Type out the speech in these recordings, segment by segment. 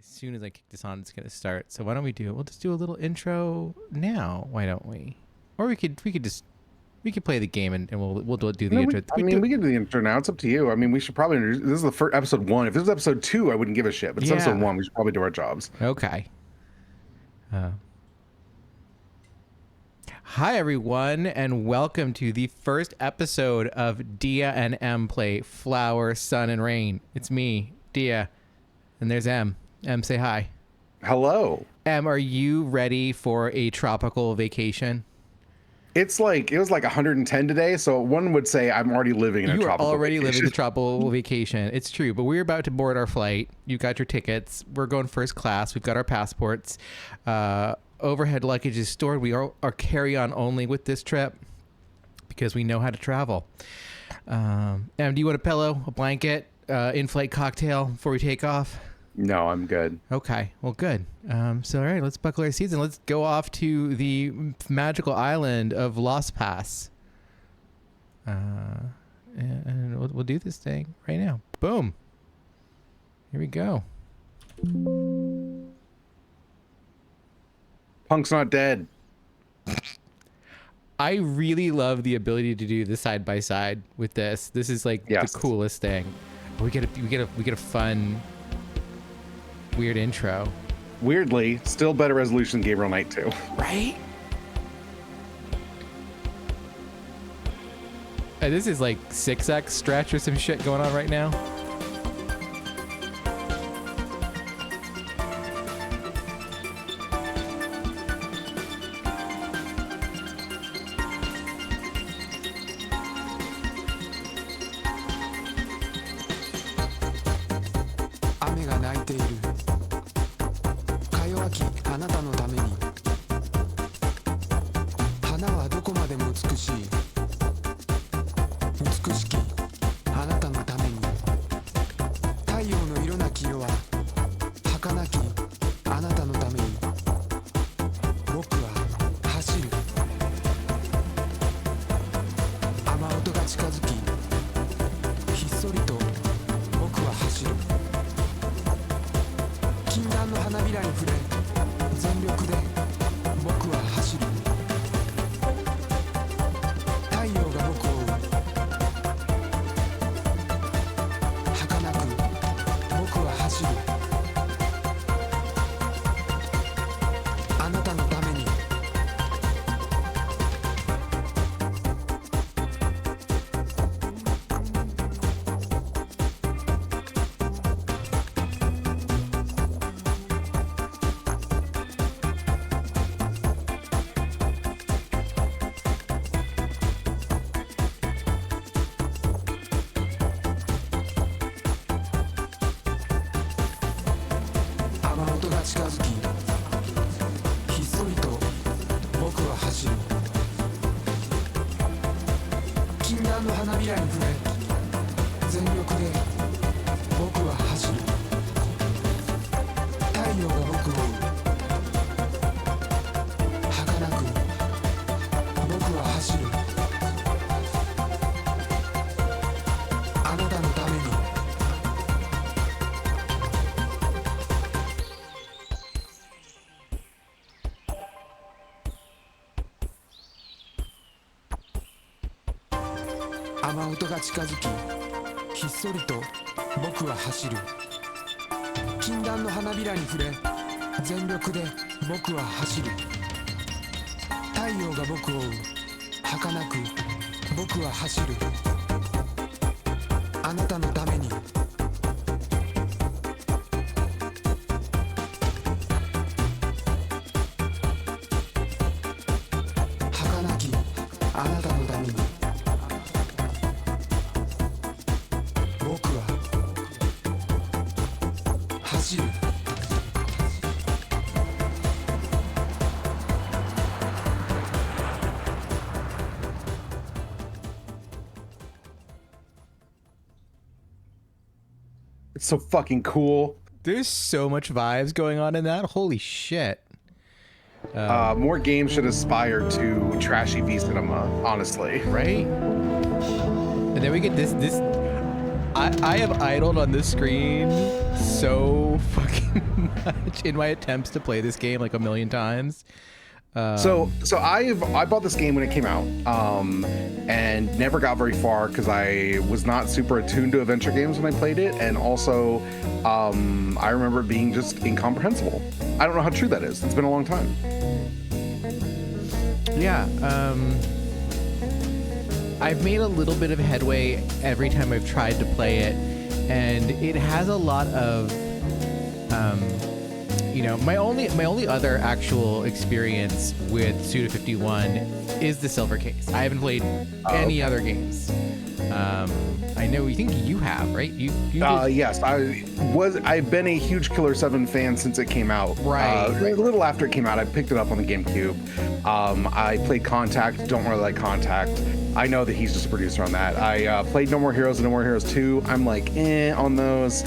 As soon as I kick this on, it's gonna start. So why don't we do it? We'll just do a little intro now. Why don't we? Or we could play the game and we'll do the intro. We can do the intro now. It's up to you. I mean, we should probably introduce. This is the first episode 1. If this was episode 2, I wouldn't give a shit. But it's episode 1. We should probably do our jobs. Okay. Hi everyone, and welcome to the first episode of Dia and M play Flower, Sun, and Rain. It's me, Dia, and there's M. M, say hi. Hello. M, are you ready for a tropical vacation? It was like 110 today, so one would say I'm already living in a tropical vacation. You are already living the tropical vacation. It's true, but we're about to board our flight. You got your tickets. We're going first class. We've got our passports. Overhead luggage is stored. We are carry-on only with this trip because we know how to travel. Em, do you want a pillow, a blanket, in-flight cocktail before we take off? No, I'm good. Okay, well, good. So, all right, let's buckle our seats and let's go off to the magical island of Los Pas. And we'll do this thing right now. Boom. Here we go. Punk's not dead. I really love the ability to do the side by side with this. This is like the coolest thing. We get a fun, weird intro. Weirdly, still better resolution than Gabriel Knight 2. Right? This is like 6x stretch or some shit going on right now. It's so fucking cool. There's so much vibes going on in that. Holy shit. More games should aspire to trashy V cinema, honestly. Right? And then we get this I have idled on this screen so fucking much in my attempts to play this game like a million times. So I bought this game when it came out, and never got very far because I was not super attuned to adventure games when I played it, and also I remember it being just incomprehensible. I don't know how true that is. It's been a long time. Yeah, I've made a little bit of headway every time I've tried to play it, and it has a lot of my only other actual experience with Suda 51 is the silver case. I haven't played any other games. I know you think you have, right? You yes, I've been a huge Killer 7 fan since it came out. Right. A little after it came out, I picked it up on the GameCube. I played Contact, don't really like Contact. I know that he's just a producer on that. I played No More Heroes and No More Heroes 2. I'm like, on those.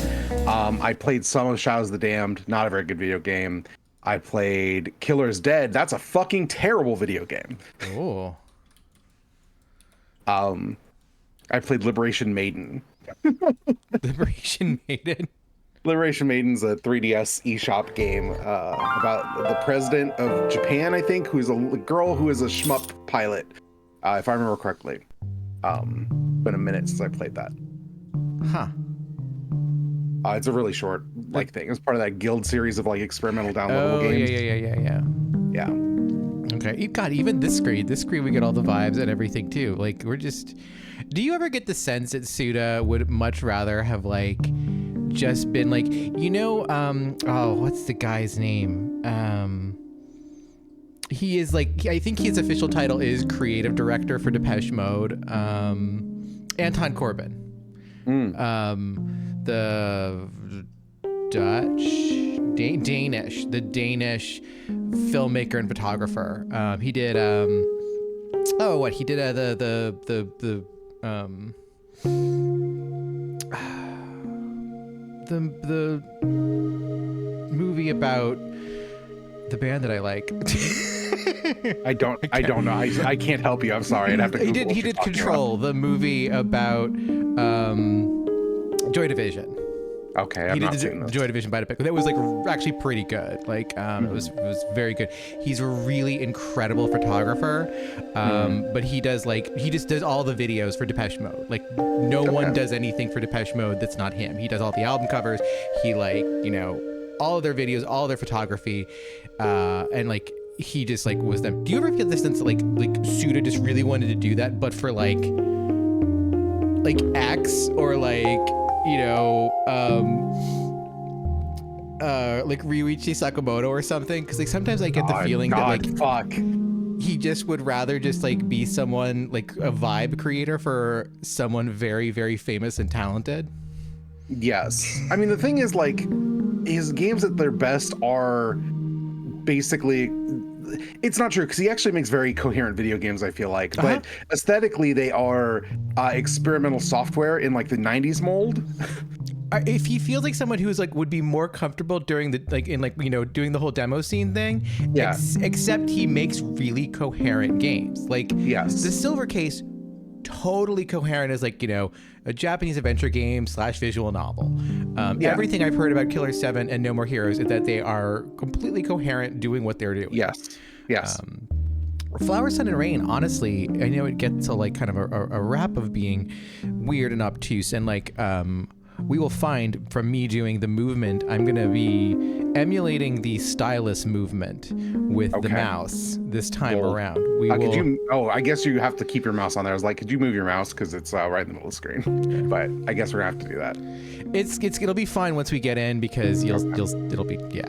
I played some of Shadows of the Damned, not a very good video game. I played Killer is Dead. That's a fucking terrible video game. Oh. I played Liberation Maiden. Liberation Maiden? Liberation Maiden's a 3DS eShop game about the president of Japan, I think, who's a girl who is a shmup pilot, if I remember correctly. Been a minute since I played that. Huh. It's a really short thing. It's part of that Guild series of experimental downloadable games. Yeah. Okay. God, even this screen we get all the vibes and everything too. Do you ever get the sense that Suda would much rather have just been what's the guy's name? He is I think his official title is creative director for Depeche Mode. Anton Corbijn. The Danish filmmaker and photographer. He did the movie about the band that I like. I don't know. I can't help you. I'm sorry. I'd have to Google He did Control, the movie about Joy Division. Okay, I've not seen this. Joy Division by Depeche. That was actually pretty good. It was very good. He's a really incredible photographer, but he just does all the videos for Depeche Mode. No one does anything for Depeche Mode that's not him. He does all the album covers. He all of their videos, all of their photography, and he just was them. Do you ever get the sense that Suda just really wanted to do that, but for X or Ryuichi Sakamoto or something? Because sometimes I get the feeling that he just would rather just be someone a vibe creator for someone very, very famous and talented. Yes. I mean, the thing is his games at their best are basically, it's not true because he actually makes very coherent video games, I feel like, but aesthetically they are experimental software in the 90s mold. If he feels like someone who's would be more comfortable during the doing the whole demo scene thing, except he makes really coherent games. Yes, the Silver Case, totally coherent as a Japanese adventure game / visual novel. Everything I've heard about Killer 7 and No More Heroes is that they are completely coherent doing what they're doing. Yes. Flower, Sun, and Rain, honestly, I know it gets to kind of a rap of being weird and obtuse, and we will find from me doing the movement, I'm going to be emulating the stylus movement with the mouse this time around. I guess you have to keep your mouse on there. I was could you move your mouse? Because it's right in the middle of the screen. But I guess we're going to have to do that. It'll be fine once we get in because it'll be okay.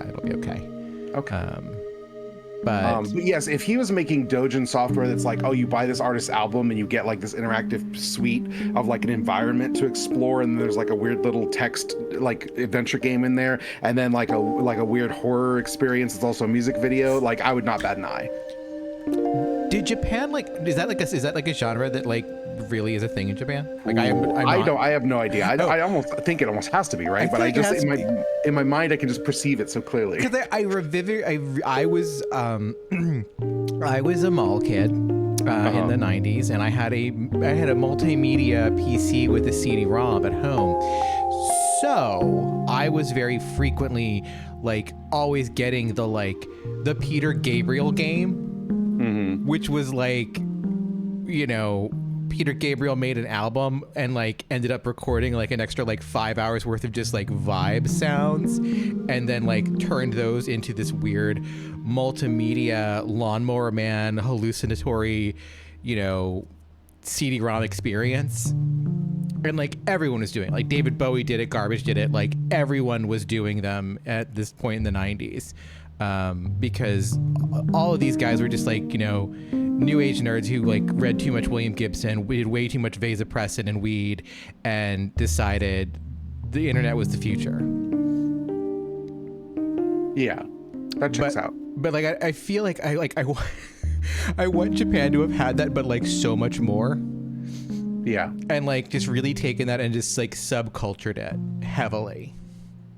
Okay. But yes, if he was making Dojin software that's you buy this artist's album and you get this interactive suite of an environment to explore, and there's a weird little text adventure game in there, and then a weird horror experience. It's also a music video. I would not bat an eye. Did Japan is that a genre that really is a thing in Japan? I have no idea. I almost think it almost has to be, right? But I just in my mind I can just perceive it so clearly. Because I was I was a mall kid in the 90s, and I had a multimedia PC with a CD-ROM at home. So I was very frequently like always getting the Peter Gabriel game, which was like, you know, Peter Gabriel made an album and like ended up recording like an extra like 5 hours worth of just like vibe sounds, and then like turned those into this weird multimedia Lawnmower Man hallucinatory, you know, CD-ROM experience. And like everyone was doing it. Like David Bowie did it, Garbage did it, like everyone was doing them at this point in the 90s, because all of these guys were just like, you know, new age nerds who like read too much William Gibson, did way too much vasopressin and weed, and decided the internet was the future. Yeah, that checks out. But like I feel like I want Japan to have had that, but like so much more. Yeah. And like just really taken that and just like subcultured it heavily.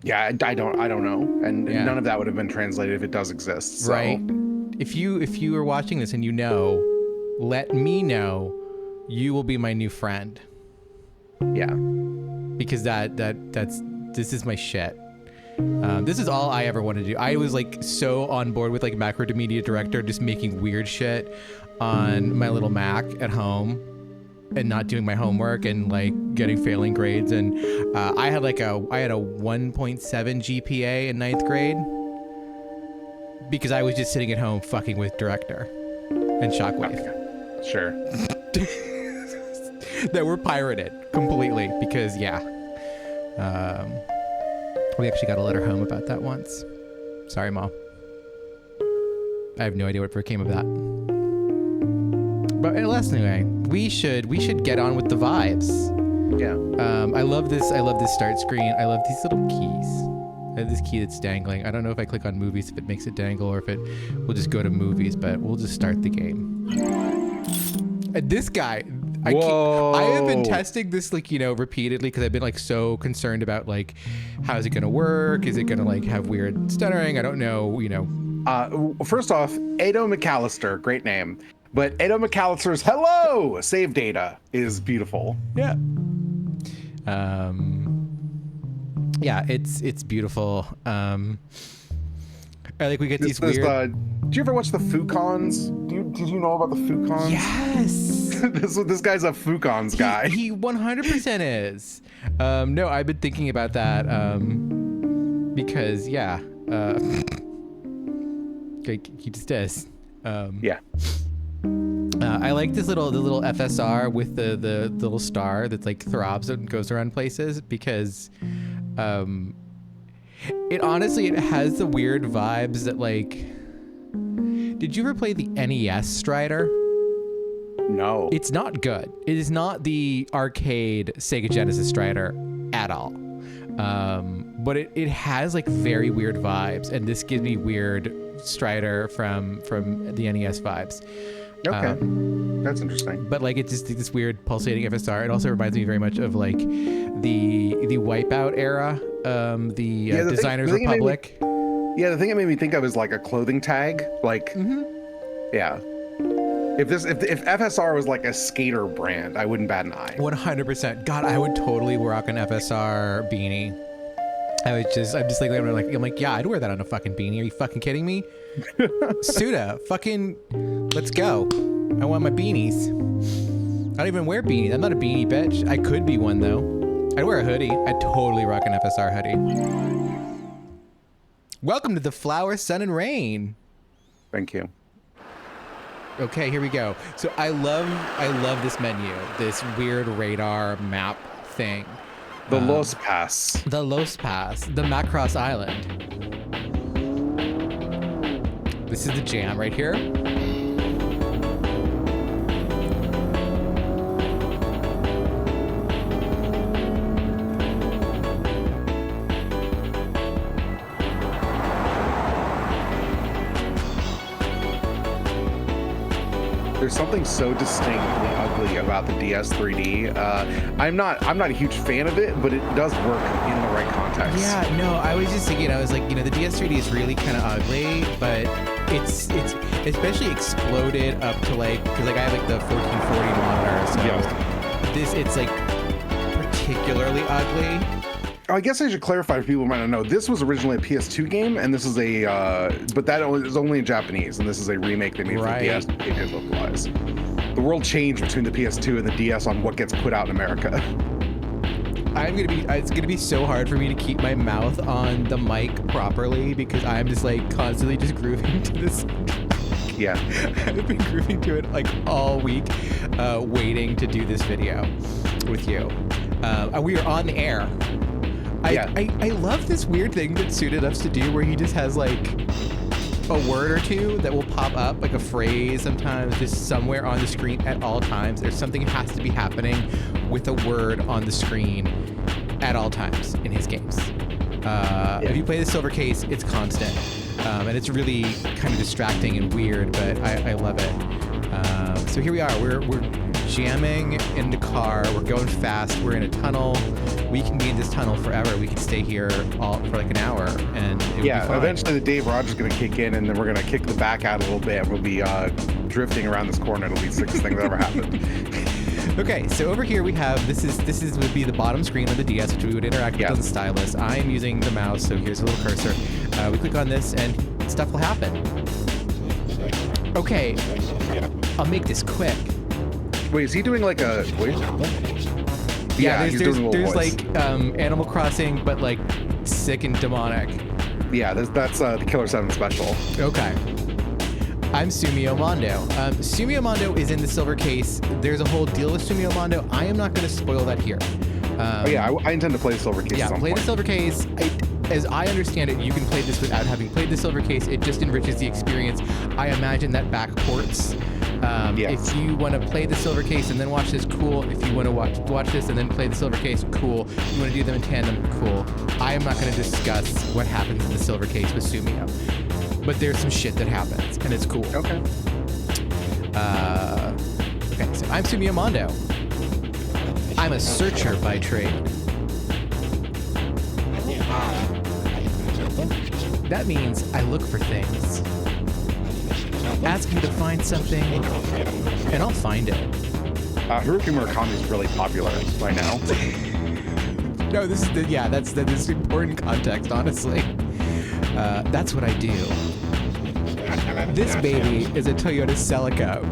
Yeah, I don't know, and none of that would have been translated if it does exist. So. Right. If you are watching this and you know, let me know. You will be my new friend. Yeah. Because this is my shit. This is all I ever wanted to do. I was like so on board with like Macro Media Director, just making weird shit on my little Mac at home and not doing my homework and like getting failing grades. And I had a 1.7 GPA in 9th grade because I was just sitting at home fucking with Director and Shockwave. Okay. Sure. That were pirated completely because we actually got a letter home about that once. Sorry, Mom. I have no idea what came of that. But anyway, we should get on with the vibes. Yeah. I love this start screen. I love these little keys. I have this key that's dangling. I don't know if I click on movies if it makes it dangle or if it will just go to movies, but we'll just start the game. And this guy, I have been testing this like, you know, repeatedly because I've been like so concerned about like, how is it going to work? Is it going to like have weird stuttering? I don't know, you know. First off, Ado McAllister, great name. But Ado McAllister's hello save data is beautiful. Yeah. Yeah, it's beautiful. I like we get these weird. Did you ever watch the Fucons? Did you know about the Fucons? Yes. this guy's a Fucons guy. He 100% is. No, I've been thinking about that because he just is. Yeah. I like the little FSR with the little star that's like throbs and goes around places because it honestly has the weird vibes that like. Did you ever play the NES Strider? No. It's not good. It is not the arcade Sega Genesis Strider at all. But it has like very weird vibes, and this gives me weird Strider from the NES vibes. Okay, that's interesting. But like it's just this weird pulsating FSR. It also reminds me very much of like the Wipeout era, the Designers Republic. The thing it made me think of is like a clothing tag, like yeah. If FSR was like a skater brand, I wouldn't bat an eye. 100%. God, I would totally rock an FSR beanie. I'm like, yeah, I'd wear that on a fucking beanie. Are you fucking kidding me? Suda, fucking, let's go. I want my beanies. I don't even wear beanies. I'm not a beanie bitch. I could be one though. I'd wear a hoodie. I'd totally rock an FSR hoodie. Welcome to the Flower, Sun, and Rain. Thank you. Okay, here we go. So I love this menu, this weird radar map thing. The Los Pass. The Los Pass, the Macross Island. This is the jam right here. There's something so distinctly ugly about the DS 3D. I'm not a huge fan of it, but it does work in the right context. Yeah, no, I was just thinking, I was like, you know, the DS 3D is really kind of ugly, but it's especially exploded up to like, because like I have like the 1440 monitor, so it's like particularly ugly. I guess I should clarify for people who might not know. This was originally a PS2 game, and this is a, but that is only in Japanese, and this is a remake they made for the DS. They did localize. The world changed between the PS2 and the DS on what gets put out in America. It's gonna be so hard for me to keep my mouth on the mic properly because I'm just like constantly just grooving to this. Yeah. I've been grooving to it like all week, waiting to do this video with you. And we are on the air. I love this weird thing that Suited Up's to do where he just has like a word or two that will pop up, like a phrase sometimes just somewhere on the screen at all times. There's something that has to be happening with a word on the screen at all times in his games. If you play the Silver Case, it's constant. And it's really kind of distracting and weird, but I love it. So here we are. We're jamming in the car. We're going fast. We're in a tunnel. We can be in this tunnel forever. We can stay here for like an hour, and it would be fine. Eventually the Dave Rogers is going to kick in, and then we're going to kick the back out a little bit. We'll be drifting around this corner. It'll be the sickest thing that ever happened. Okay, so over here we have this would be the bottom screen of the DS, which we would interact with on the stylus. I am using the mouse, so here's a little cursor. We click on this, and stuff will happen. Okay, I'll make this quick. Wait, is he doing like a? Wait. Yeah, he's doing a little there's voice. like Animal Crossing, but like sick and demonic. Yeah, that's the Killer 7 special. Okay. I'm Sumio Mondo. Sumio Mondo is in the Silver Case. There's a whole deal with Sumio Mondo. I am not going to spoil that here. I intend to play the Silver Case. Yeah, at some play point. the Silver Case. As I understand it, you can play this without having played the Silver Case. It just enriches the experience. I imagine that backports. If you want to play the Silver Case and then watch this, cool. If you want to watch this and then play the Silver Case, cool. You want to do them in tandem, cool. I am not going to discuss what happens in the Silver Case with Sumio, but there's some shit that happens, and it's cool. Okay. Okay, so I'm Sumio Mondo. I'm a searcher by trade. That means I look for things. Ask me to find something, and I'll find it. Haruki Murakami is really popular right now. No, this is that's important context, honestly. That's what I do. This baby is a Toyota Celica.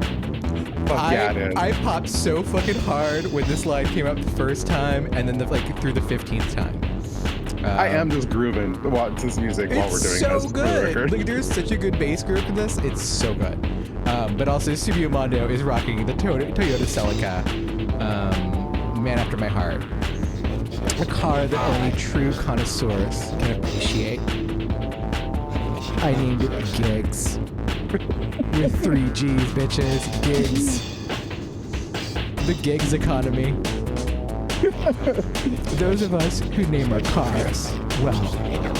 Fuck yeah, dude. I popped so fucking hard when this line came up the first time, and then through the 15th time. I am just grooving to this music while we're doing so this. good. Like, there's such a good bass group in this. It's so good. But also, Sumio Mondo is rocking the Toyota Celica. Man after my heart. A car that only true connoisseurs can appreciate. I named it Gigs. With 3 G's, bitches. Gigs. The gigs economy. Those of us who name our cars, well,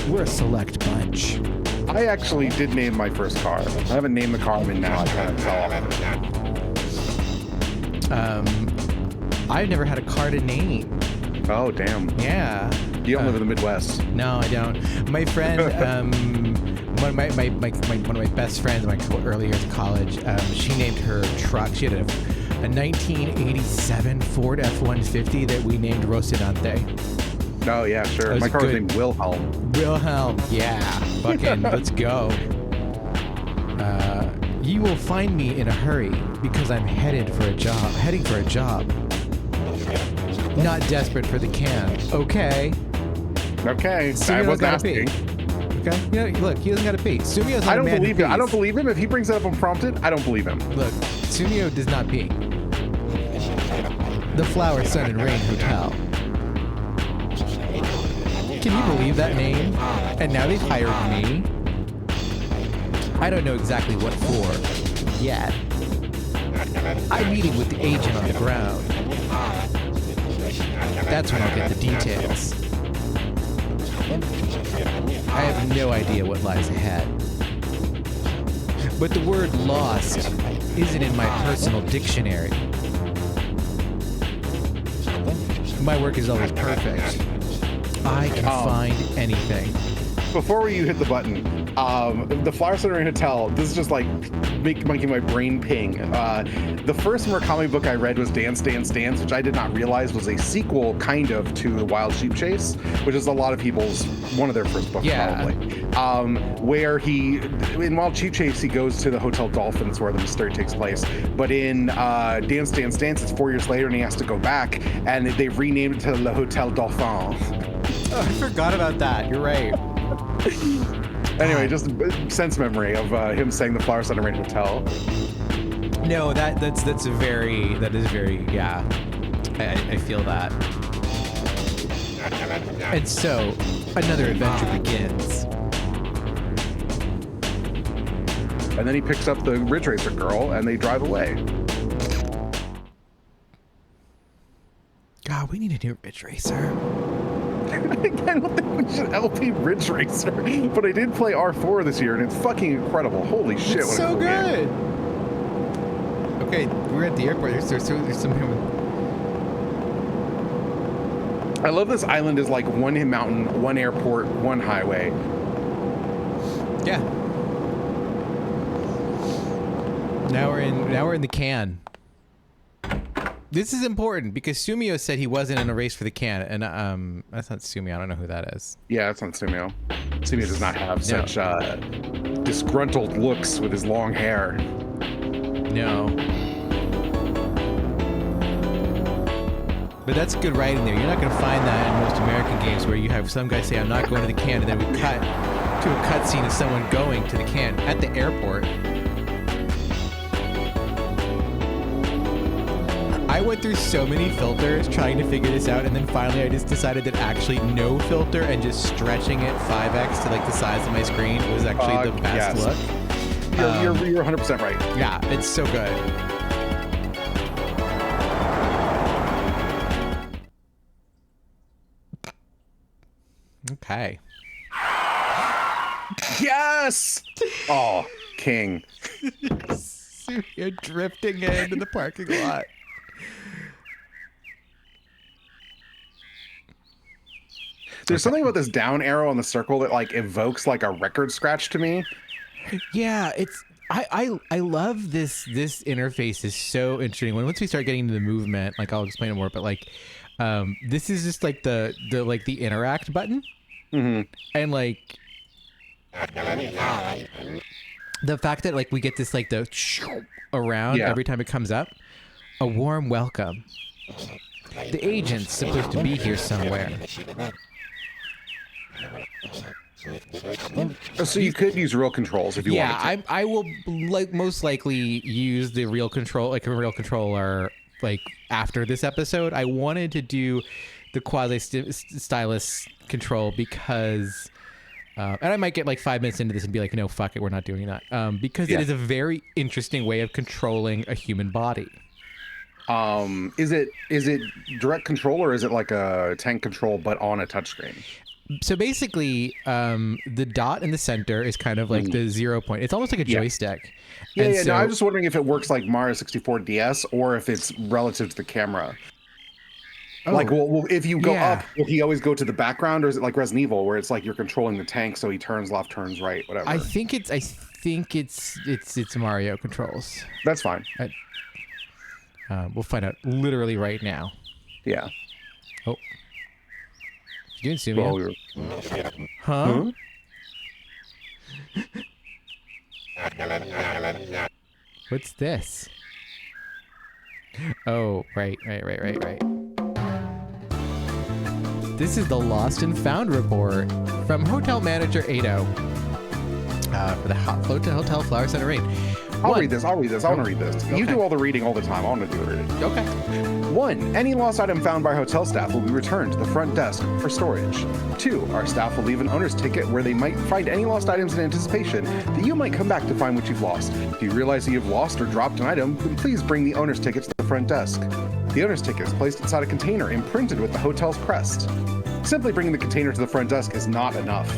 we're a select bunch. I actually did name my first car. I haven't named the car I'm in now. I kind of fell off. I've never had a car to name. Oh, damn. Yeah. You don't live in the Midwest. No, I don't. My friend, one of my best friends in my early years of college, she named her truck. She had a 1987 Ford F-150 that we named Rocinante. Oh, yeah, sure. My car was named Wilhelm. Wilhelm, yeah. Fucking, let's go. You will find me in a hurry because I'm heading for a job. Not desperate for the can. Okay. Okay. Sumio's I was gotta asking. pee. Okay. You know, look, he doesn't got to pee. Sumio's not I a don't man believe who him. I don't pees. believe him. If he brings it up unprompted, I don't believe him. Look, Sumio does not pee. The Flower, Sun, and Rain Hotel. Can you believe that name? And now they've hired me? I don't know exactly what for yet. I'm meeting with the agent on the ground. That's when I'll get the details. I have no idea what lies ahead. But the word lost isn't in my personal dictionary. My work is always perfect. I can find anything. before you hit the button, the Flower Center Hotel, this is just like making my brain ping. The first Murakami book I read was Dance, Dance, Dance, which I did not realize was a sequel kind of to The Wild Sheep Chase, which is a lot of people's, one of their first books probably. Where in Wild Sheep Chase, he goes to the Hotel Dolphins where the mystery takes place. But in Dance, Dance, Dance, it's 4 years later and he has to go back, and they've renamed it to Le Hotel Dolphin. Oh, I forgot about that. You're right. Anyway, just sense memory of him saying the Flower Center Rain Hotel. No, that is very, yeah. I feel that. And so, another adventure begins. And then he picks up the Ridge Racer girl and they drive away. God, we need a new Ridge Racer. I don't think we should LP Ridge Racer, but I did play R4 this year and it's fucking incredible. Holy shit. It's what so a cool good. Game. Okay, we're at the airport. There's some I love this island is like one mountain, one airport, one highway. Yeah. Now we're in the can. This is important because Sumio said he wasn't in a race for the can, and that's not Sumio. I don't know who that is. Yeah, that's not Sumio. Sumio does not have such disgruntled looks with his long hair. No. But that's good writing there. You're not going to find that in most American games where you have some guy say, I'm not going to the can, and then we cut to a cutscene of someone going to the can at the airport. I went through so many filters trying to figure this out, and then finally I just decided that actually no filter and just stretching it 5x to like the size of my screen was actually the best look. You're 100% right. Yeah, it's so good. Okay. Yes! Oh, king. You're drifting into the parking lot. There's something about this down arrow on the circle that like evokes like a record scratch to me. Yeah, I love this interface is so interesting. Once we start getting into the movement, like I'll explain it more, but like this is just like the interact button. Mm-hmm. And like the fact that like we get this like the around every time it comes up, a warm welcome. The agent's supposed to be here somewhere. So you could use real controls if you wanted to. Yeah, I will like most likely use the real control, like a real controller, like after this episode. I wanted to do the quasi stylus control because, and I might get like 5 minutes into this and be like, no, fuck it, we're not doing that. Because it is a very interesting way of controlling a human body. Is it direct control or is it like a tank control but on a touchscreen? So basically, the dot in the center is kind of like the 0 point. It's almost like a joystick. Yeah. No, I'm just wondering if it works like Mario 64 DS or if it's relative to the camera. Oh, like, well, if you go up, will he always go to the background, or is it like Resident Evil where it's like you're controlling the tank, so he turns left, turns right, whatever? I think it's Mario controls. That's fine. We'll find out literally right now. Yeah. Oh. You doing Sumio? Huh? What's this? Oh, right. This is the Lost and Found report from Hotel Manager Ado for the Hotel Flower Center Raid. I'll read this. I want to read this. Okay. You do all the reading all the time. I want to do the reading. Okay. 1. Any lost item found by hotel staff will be returned to the front desk for storage. 2. Our staff will leave an owner's ticket where they might find any lost items in anticipation that you might come back to find what you've lost. If you realize that you've lost or dropped an item, then please bring the owner's ticket to the front desk. The owner's ticket is placed inside a container imprinted with the hotel's crest. Simply bringing the container to the front desk is not enough.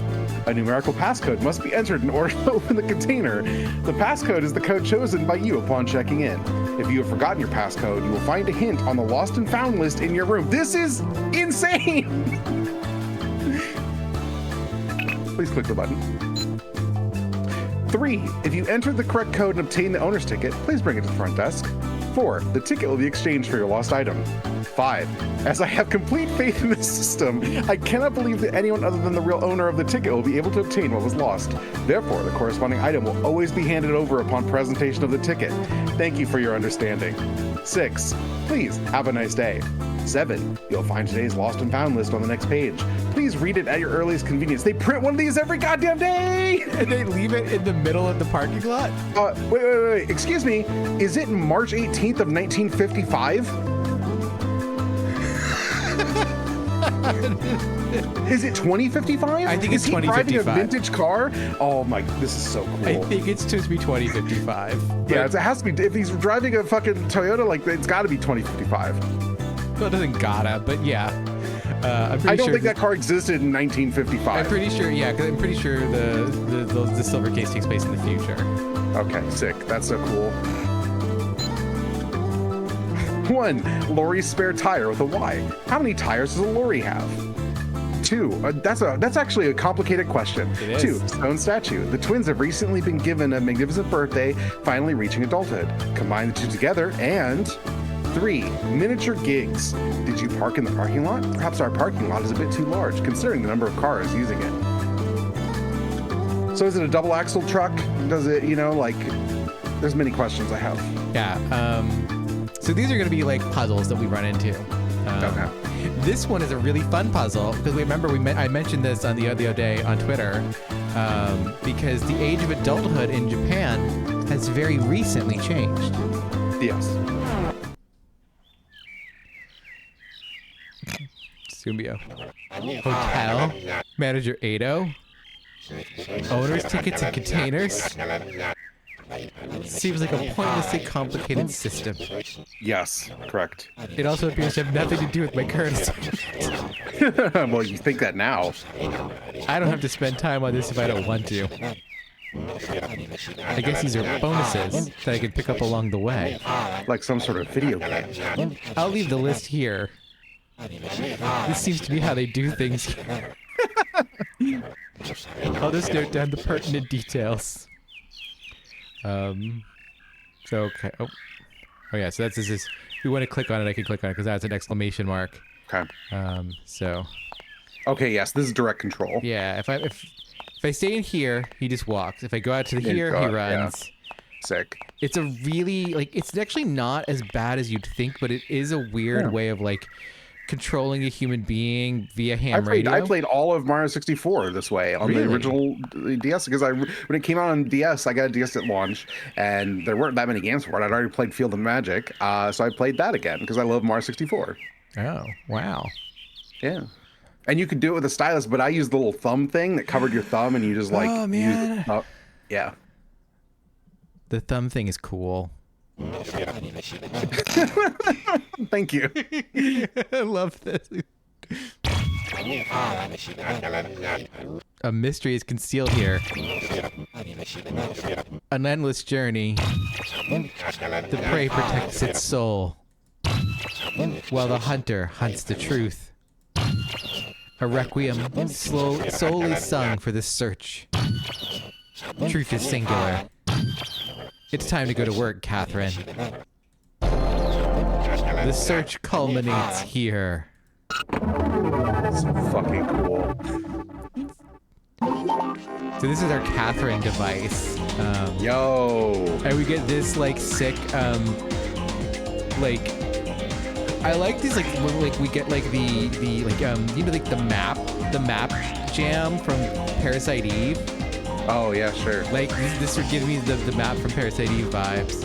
A numerical passcode must be entered in order to open the container. The passcode is the code chosen by you upon checking in. If you have forgotten your passcode, you will find a hint on the lost and found list in your room. This is insane! please click the button. 3, if you entered the correct code and obtained the owner's ticket, please bring it to the front desk. 4, the ticket will be exchanged for your lost item. 5, as I have complete faith in this system, I cannot believe that anyone other than the real owner of the ticket will be able to obtain what was lost. Therefore, the corresponding item will always be handed over upon presentation of the ticket. Thank you for your understanding. 6, please have a nice day. 7, you'll find today's lost and found list on the next page. Please read it at your earliest convenience. They print one of these every goddamn day! And they leave it in the middle of the parking lot? Wait. Excuse me. Is it March 18th of 1955? Is it 2055? I think it's Is he 2055. driving a vintage car? Oh my, this is so cool. I think it's supposed to be 2055. Yeah, it has to be. If he's driving a fucking Toyota, like, it's got to be 2055. Well, it doesn't gotta, but yeah. I'm pretty I don't sure think that car existed in 1955. I'm pretty sure, yeah, because I'm pretty sure the silver case takes place in the future. Okay, sick. That's so cool. 1, lorry's spare tire with a Y. How many tires does a lorry have? 2, that's actually a complicated question. It is. 2, stone statue. The twins have recently been given a magnificent birthday, finally reaching adulthood. Combine the two together and 3, miniature gigs. Did you park in the parking lot? Perhaps our parking lot is a bit too large, considering the number of cars using it. So is it a double axle truck? Does it, there's many questions I have. Yeah. So these are going to be like puzzles that we run into. Okay. This one is a really fun puzzle because I mentioned this on the other day on Twitter because the age of adulthood in Japan has very recently changed. Yes. Sumio. Hotel. Manager Ado. Owner's tickets and containers. Seems like a pointlessly complicated system. Yes, correct. It also appears to have nothing to do with my current assignment. Well, you think that now. I don't have to spend time on this if I don't want to. I guess these are bonuses that I can pick up along the way. Like some sort of video game. I'll leave the list here. This seems to be how they do things here. I'll just note down the pertinent details. So, okay. Oh yeah, so this is, if you want to click on it, I can click on it because that's an exclamation mark. Okay. So. Okay, yes, this is direct control. Yeah, if I stay in here, he just walks. If I go out to here, he runs. Yeah. Sick. It's a really, it's actually not as bad as you'd think, but it is a weird way of, controlling a human being via ham radio. I played all of Mario 64 this way on the original DS because when it came out on DS, I got a DS at launch, and there weren't that many games for it. I'd already played Field of Magic, so I played that again because I love Mario 64. Oh, wow. Yeah. And you could do it with a stylus, but I used the little thumb thing that covered your thumb, and you just Oh, man. Yeah. The thumb thing is cool. Thank you. I love this. A mystery is concealed here. An endless journey. The prey protects its soul, while the hunter hunts the truth. A requiem solely sung for the search. Truth is singular. It's time to go to work, Catherine. The search culminates here. So fucking cool. So this is our Catherine device. Yo. And we get this sick, I like these when we get the map jam from Parasite Eve. Oh yeah, sure. This would give me the map from Parasite Eve vibes.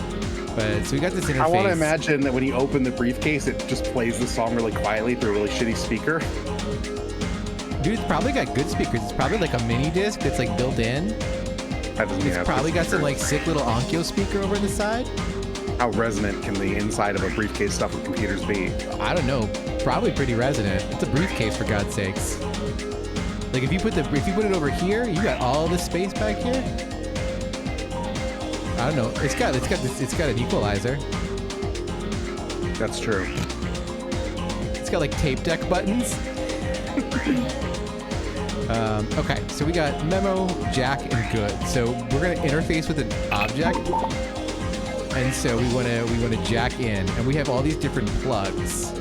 But so we got this interface. I want to imagine that when you open the briefcase, it just plays the song really quietly through a really shitty speaker. Dude, it's probably got good speakers. It's probably like a mini disc that's built in. That doesn't mean It's probably got some sick little Onkyo speaker over the side. How resonant can the inside of a briefcase stuff with computers be? I don't know. Probably pretty resonant. It's a briefcase, for God's sakes. If you put it over here, you got all this space back here. I don't know. It's got an equalizer. That's true. It's got tape deck buttons. Okay, so we got memo, jack, and good. So we're gonna interface with an object, and so we wanna jack in, and we have all these different plugs,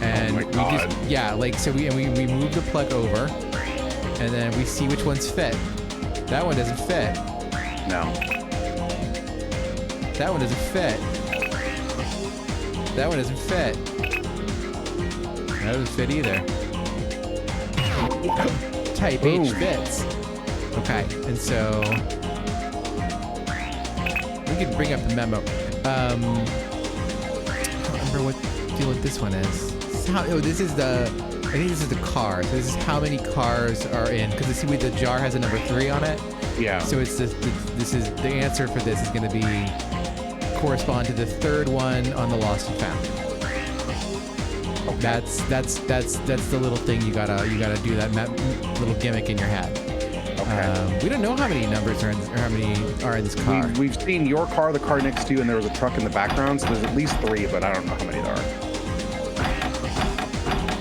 and Oh my God. we move the plug over, and then we see which ones fit. That one doesn't fit. No. That one doesn't fit. That one doesn't fit. That doesn't fit either. Type Boom. H fits. Okay, and so we can bring up the memo. I don't remember what deal with this one is. This is I think this is the car. So this is how many cars are in, because see the jar has a number 3 on it. Yeah. So it's this is the answer for this is going to be correspond to the 3rd one on the lost and found. Okay. That's the little thing you gotta do, that little gimmick in your head. Okay. We don't know how many numbers are how many are in this car. We've seen your car, the car next to you, and there was a truck in the background. So there's at least 3, but I don't know how many there are.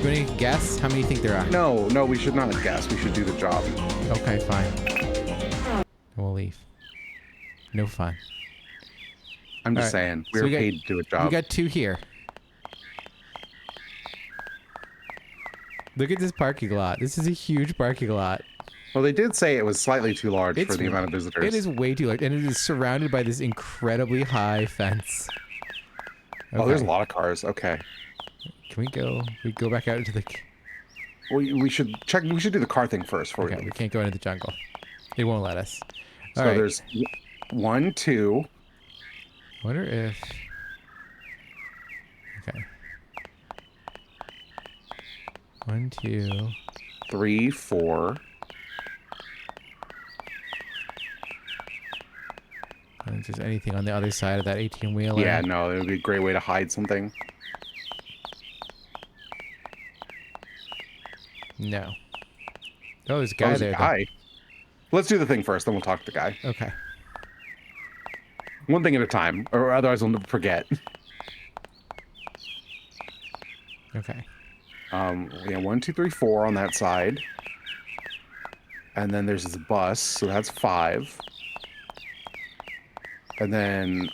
You want to guess how many you think there are? No, we should not guess. We should do the job. Okay, fine. We'll leave. No fun. I'm just All right. saying, So we're we got- paid to do a job. We got 2 here. Look at this parking lot. This is a huge parking lot. Well, they did say it was slightly too large for the amount of visitors. It is way too large, and it is surrounded by this incredibly high fence. Oh, there's a Okay. lot of cars. Okay. Can we go? We go back out into the. We should check. We should do the car thing first before Okay, we we leave. can't go into the jungle. They won't let us. So All right. there's 1, 2. Wonder if. Okay. 1, 2. 3, 4. If there's anything on the other side of that 18 wheeler. Yeah, no, it would be a great way to hide something. No. Oh, there's a guy There's there. a though. guy. Let's do the thing first, then we'll talk to the guy. Okay. One thing at a time, or otherwise we'll forget. Okay. Yeah, 1, 2, 3, 4 on that side. And then there's this bus, so that's 5. And then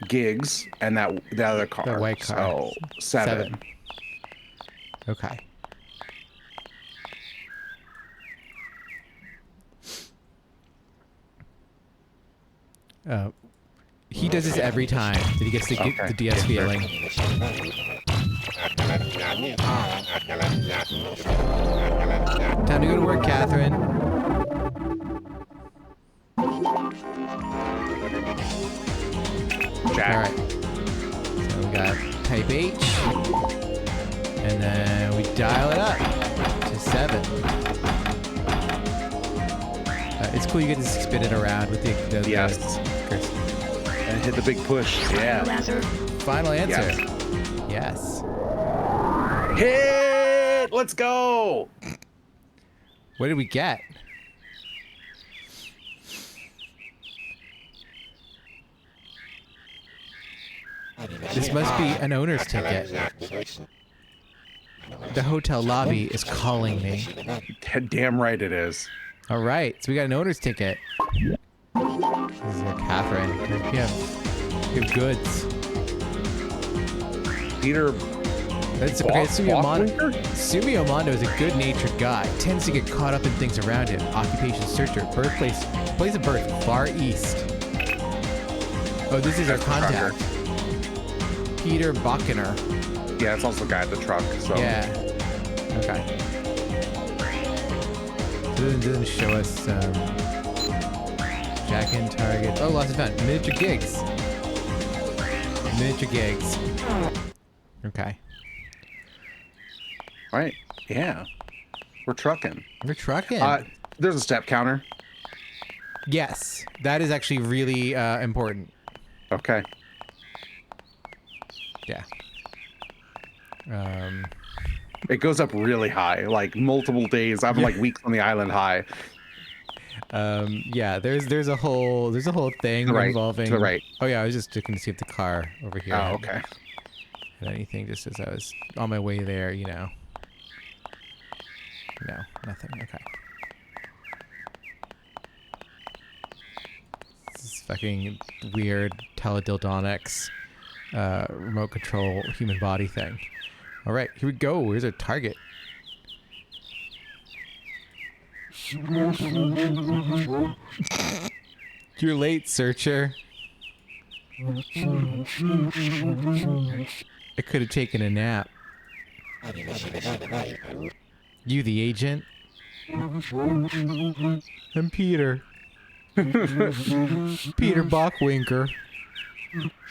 gigs and the other car. The white car. So 7. Okay. He does this every time that he gets the DS feeling. Time to go to work, Catherine. Jack. All right. So we got type H, and then we dial it up to 7. It's cool you get to spin it around with the Yes. cursor. And hit the big push. Yeah. Final answer. Yes. Hit! Let's go! What did we get? This must be an owner's ticket. The hotel lobby is calling me. Damn right it is. All right, so we got an owner's ticket. This is Catherine. We have goods. Peter. That's okay. Sumio Mondo is a good-natured guy. Tends to get caught up in things around him. Occupation searcher. Birthplace. Place of birth. Far east. Oh, this is our That's the trucker. contact. Peter Bachner. Yeah, it's also the guy at the truck. So Yeah. Okay. So it doesn't show us Jack in Target. Oh, lost and found. Miniature gigs. Miniature gigs. Okay. Right. Yeah. We're trucking. We're trucking. There's a step counter. Yes, that is actually really important. Okay. Yeah. It goes up really high, like multiple days. I'm like weeks on the island high. Yeah. There's a whole thing To the right, involving. to the right. Oh yeah, I was just looking to see if the car over here. Oh, had- okay. had anything just as I was on my way there, you know. No, nothing. Okay. This is fucking weird teledildonics, remote control human body thing. All right, here we go. Here's our target. You're late, searcher. I could have taken a nap. You the agent? I'm Peter. Peter Bockwinker.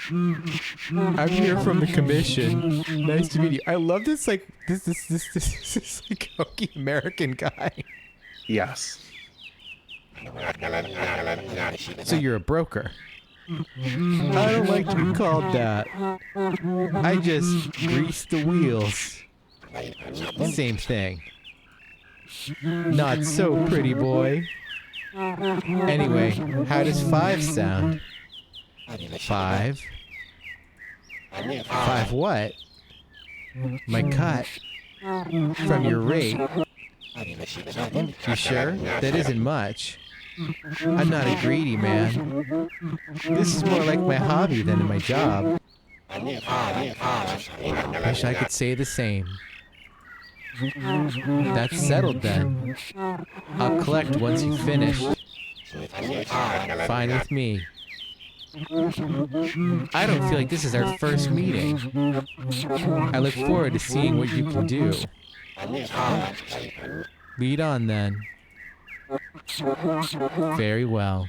I'm here from the commission. Nice to meet you. I love this, like, this like hokey American guy. Yes. So you're a broker. I don't like to be called that. I just grease the wheels. Same thing. Not so, pretty boy. Anyway, how does 5 sound? 5? 5 what? My cut. From your rate. You sure? That isn't much. I'm not a greedy man. This is more like my hobby than my job. Wish I could say the same. That's settled then. I'll collect once you've finished. Fine with me. I don't feel like this is our first meeting. I look forward to seeing what you can do. Lead on then. Very well.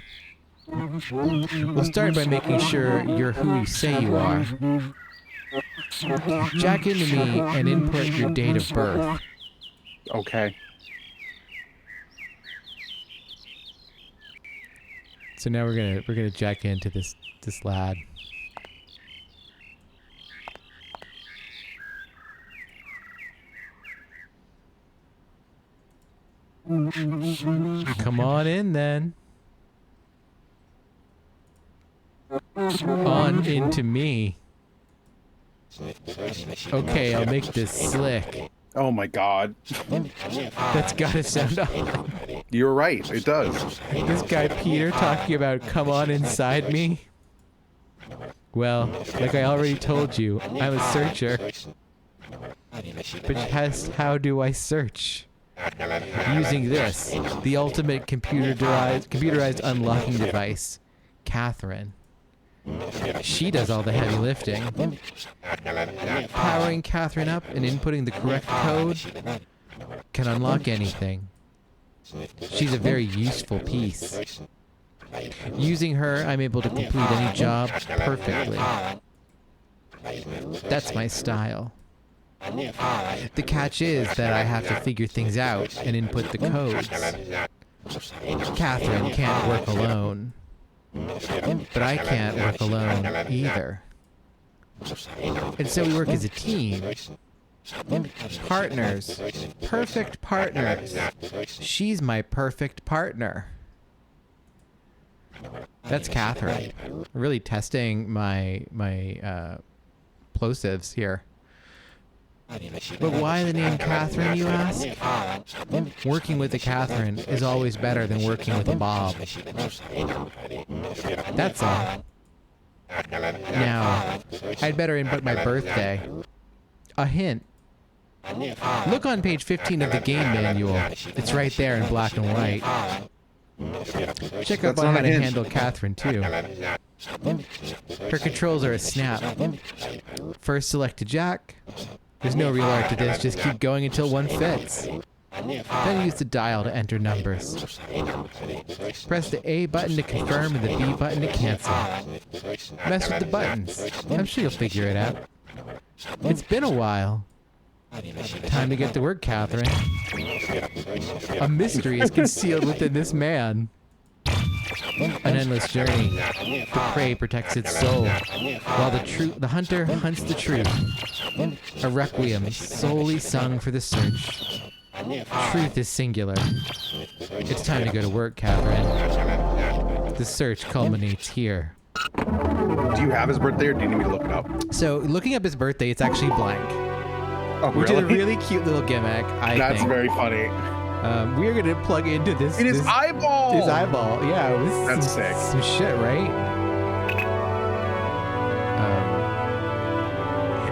We'll start by making sure you're who you say you are. Jack into me and input your date of birth. Okay. So now we're gonna jack into this lad. Come on in then. On into me. Okay, I'll make this slick. Oh my god. That's gotta sound odd. You're right, it does. This guy Peter talking about come on inside me. Well, like I already told you, I'm a searcher. But how do I search? Using this, the ultimate computerized unlocking device, Catherine. She does all the heavy lifting. Powering Catherine up and inputting the correct code can unlock anything. She's a very useful piece. Using her, I'm able to complete any job perfectly. That's my style. The catch is that I have to figure things out and input the codes. Catherine can't work alone. But I can't work alone either. And so we work as a team. Partners. Perfect partners. She's my perfect partner. That's Catherine. Really testing my plosives here. But why the name Catherine, you ask? Working with a Catherine is always better than working with a Bob. That's all. Now, I'd better input my birthday. A hint. Look on page 15 of the game manual. It's right there in black and white. Check up on how to handle Catherine, too. Her controls are a snap. First select to Jack. There's no real art to this, just keep going until one fits. Then use the dial to enter numbers. Press the A button to confirm and the B button to cancel. Mess with the buttons. I'm sure you'll figure it out. It's been a while. Time to get to work, Catherine. A mystery is concealed within this man. An endless journey. The prey protects its soul, while the hunter hunts the truth. A requiem solely sung for the search. Truth is singular. It's time to go to work, Catherine. The search culminates here. Do you have his birthday or do you need me to look it up? So, looking up his birthday, it's actually blank. Oh, which is a really cute little gimmick. That's think. very funny. We're gonna plug into this. In his eyeball. His eyeball. Yeah, this is That's sick. Some shit, right?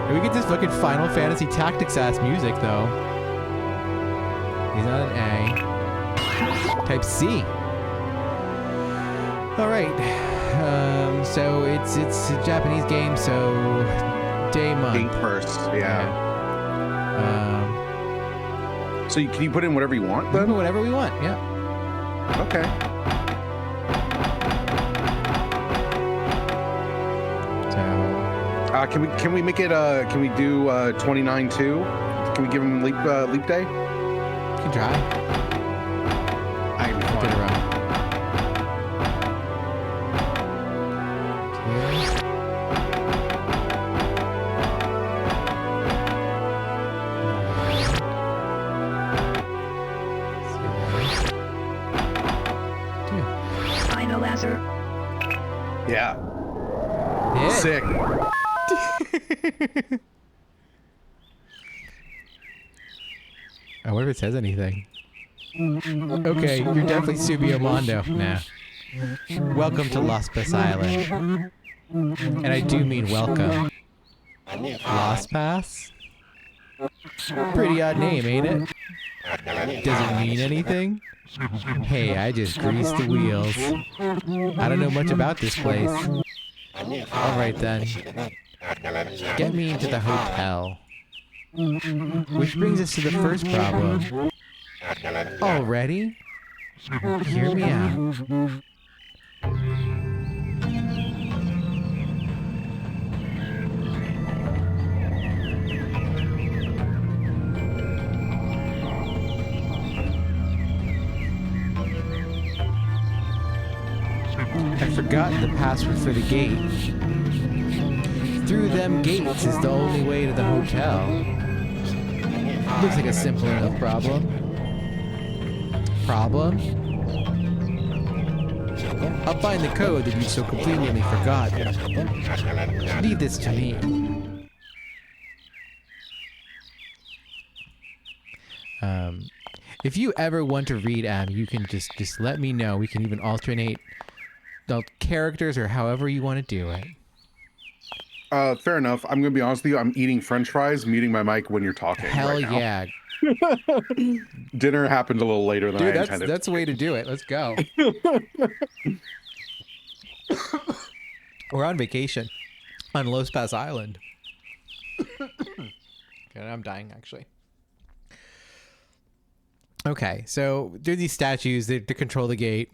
And we get this fucking Final Fantasy Tactics ass music though. He's not an A. Type C. All right. So it's a Japanese game. So day month. Date first. Yeah. So can you put in whatever you want then? Whatever we want. Yeah. Okay. So Can we make it? Can we do 29-2? Can we give him leap day? you can try. I can Get it wrong. Final answer. Yeah. Yeah. Sick. I wonder if it says anything. Okay, you're definitely Sumio Mondo. Nah. Welcome to Lost Pass Island. And I do mean welcome. Lost Pass? Pretty odd name, ain't it? Does it mean anything? Hey, I just greased the wheels. I don't know much about this place. Alright then. Get me into the hotel. Which brings us to the first problem. Already? Hear me out. I've forgotten the password for the gate. Through them gates is the only way to the hotel. Looks like a simple enough problem. I'll find the code that you so completely forgot. Leave this to me. If you ever want to read Ab, you can just let me know. We can even alternate the characters or however you want to do it. Fair enough. I'm gonna be honest with you. I'm eating French fries, muting my mic when you're talking. Hell right now. yeah. Dinner happened a little later than I intended. That's the way to do it. Let's go. We're on vacation on Los Pass Island. Okay, I'm dying actually. Okay, so there are these statues to control the gate.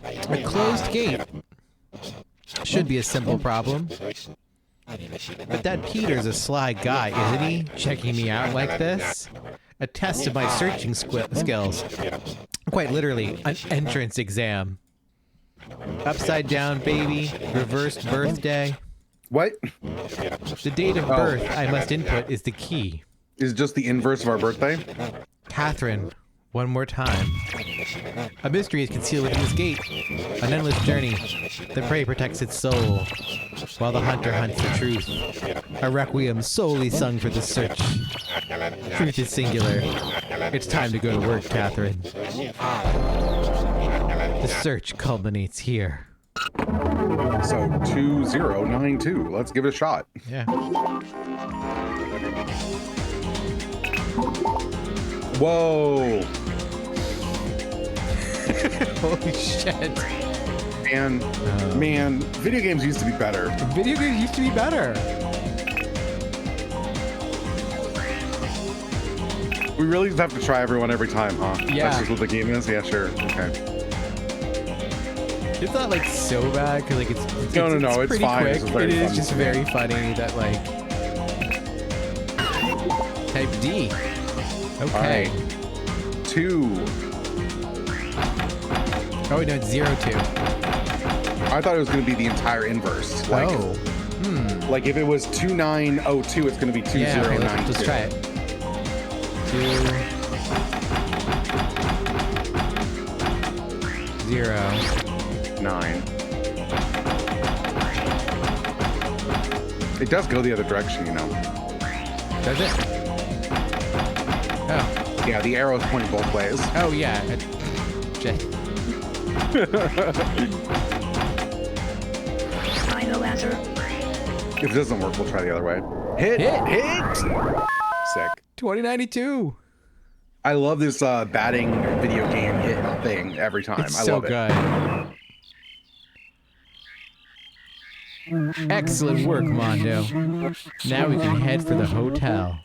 A closed gate should be a simple problem. But that Peter's a sly guy, isn't he? Checking me out like this? A test of my searching skills. Quite literally, an entrance exam. Upside down, baby. Reversed birthday. What? The date of birth I must input is the key. Is it just the inverse of our birthday? Catherine, one more time. A mystery is concealed within this gate. An endless journey. The prey protects its soul, while the hunter hunts the truth. A requiem solely sung for the search. Truth is singular. It's time to go to work, Catherine. The search culminates here. So 2092. Let's give it a shot. Yeah. Whoa. Holy shit. And man, video games used to be better. Video games used to be better. We really just have to try everyone every time, huh? Yeah. That's just what the game is? Yeah, sure. Okay. It's not like so bad because like it's It's pretty fine. quick. It's very It is fun. just very funny that like type D. Okay. All right. 2. Oh no, it's 0-2. I thought it was going to be the entire inverse. Like, Oh. like if it was 2902, it's going to be 2092. Yeah. Okay, let's try it. 2 0 9. It does go the other direction, you know. Does it? Oh, Yeah, the arrow's pointing both ways. oh yeah. Shit. Final answer. If it doesn't work, we'll try the other way. Hit! Hit! Sick. 2092. I love this batting video game hit thing every time. It's I so love it. good. Excellent work, Mondo. Now we can head for the hotel.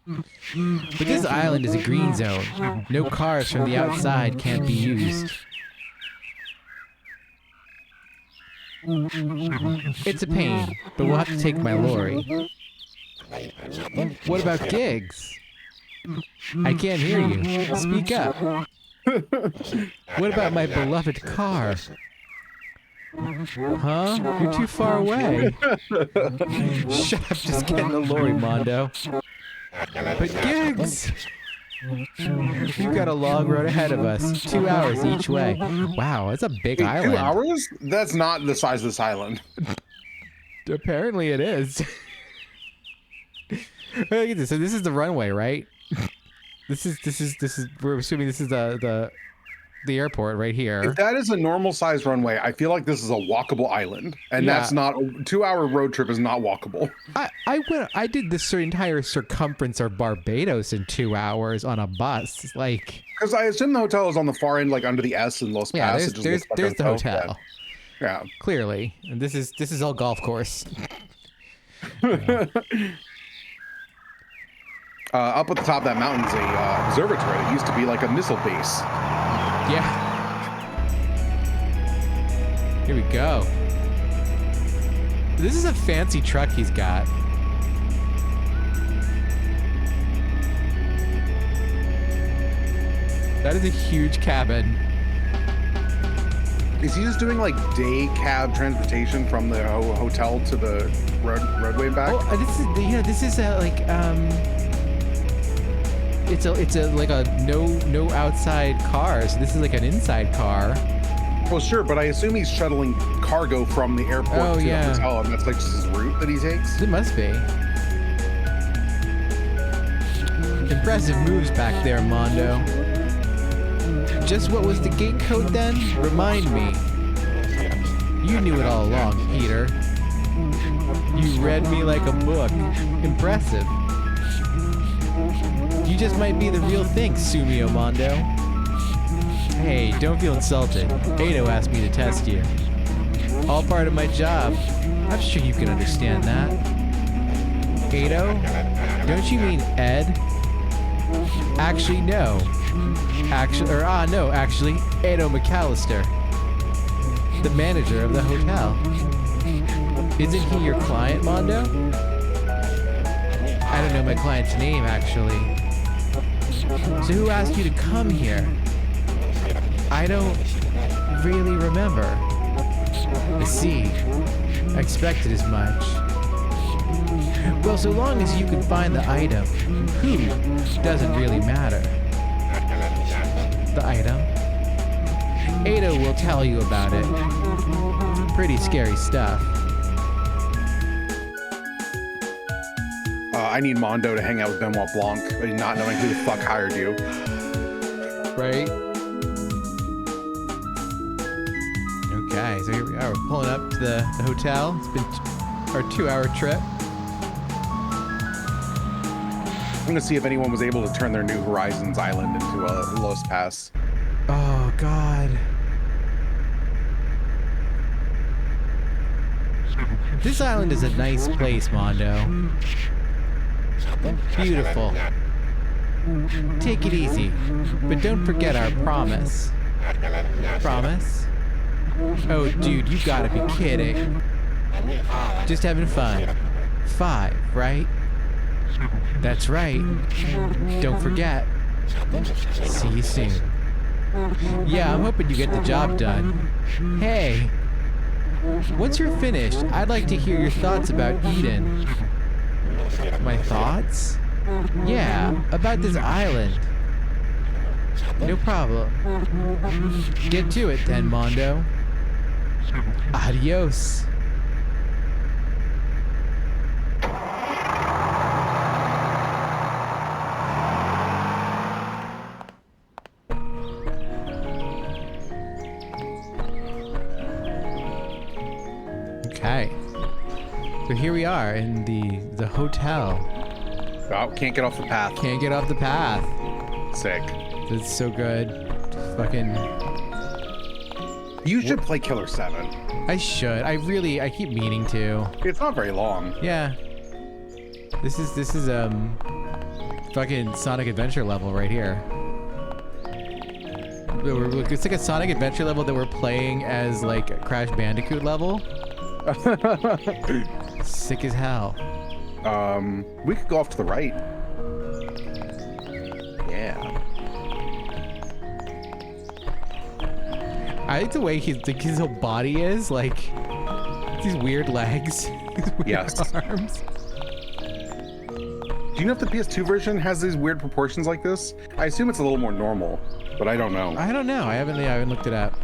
But this island is a green zone. No cars from the outside can't be used. It's a pain, but we'll have to take my lorry. What about gigs? I can't hear you. Speak up. What about my beloved car? Huh? You're too far away. Shut up, just get in the lorry, Mondo. But gigs! We've got a long road ahead of us. 2 hours each way. Wow, that's a big Wait, island. 2 hours? That's not the size of this island. Apparently it is. Look at this. So this is the runway, right? This is we're assuming this is the airport right here. If that is a normal size runway, I feel like this is a walkable island. And Yeah. that's not, 2 hour road trip is not walkable. I did this entire circumference of Barbados in 2 hours on a bus. Like, Because I assume the hotel is on the far end, like under the S in Los yeah, Pass. It just there's looks like the a hotel. Yeah. Clearly. And this is all golf course. Up at the top of that mountain is a observatory that used to be like a missile base. Yeah. Here we go. This is a fancy truck he's got. That is a huge cabin. Is he just doing like day cab transportation from the hotel to the roadway and back? Oh, this is like it's a like a no outside car. So this is like an inside car. Well, sure, but I assume he's shuttling cargo from the airport to yeah. the hotel, and that's like just his route that he takes. It must be. Impressive moves back there, Mondo. Just what was the gate code then? Remind me. You knew it all along, Peter. You read me like a book. Impressive. You just might be the real thing, Sumio Mondo. Hey, don't feel insulted. Ado asked me to test you. All part of my job. I'm sure you can understand that. Ado? Don't you mean Ed? Actually, no. Actually, Ado McAllister. The manager of the hotel. Isn't he your client, Mondo? I don't know my client's name, actually. So who asked you to come here? I don't really remember. I see. I expected as much. Well, so long as you can find the item, who doesn't really matter. The item? Ada will tell you about it. Pretty scary stuff. I need Mondo to hang out with Benoit Blanc, not knowing who the fuck hired you. Right? Okay, so here we are. We're pulling up to the hotel. It's been our 2-hour trip. I'm gonna see if anyone was able to turn their New Horizons island into a Los Pass. Oh, God. This island is a nice place, Mondo. Beautiful. Take it easy, but don't forget our promise. Promise? Oh, dude, you gotta be kidding. Just having fun. 5, right? That's right. Don't forget. See you soon. Yeah, I'm hoping you get the job done. Hey, once you're finished, I'd like to hear your thoughts about Eden. My thoughts? Yeah, about this island. No problem. Get to it then, Mondo. Adios. Okay. So here we are in the hotel. Oh, can't get off the path. Can't get off the path. Sick. It's so good. Fucking. You should play Killer 7. I should. I keep meaning to. It's not very long. Yeah. This is fucking Sonic Adventure level right here. It's like a Sonic Adventure level that we're playing as like a Crash Bandicoot level. Sick as hell. We could go off to the right. Yeah. I like the way his whole body is like these weird legs, these weird Yes. arms. Do you know if the PS2 version has these weird proportions like this? I assume it's a little more normal, but I don't know. I don't know. I haven't looked it up.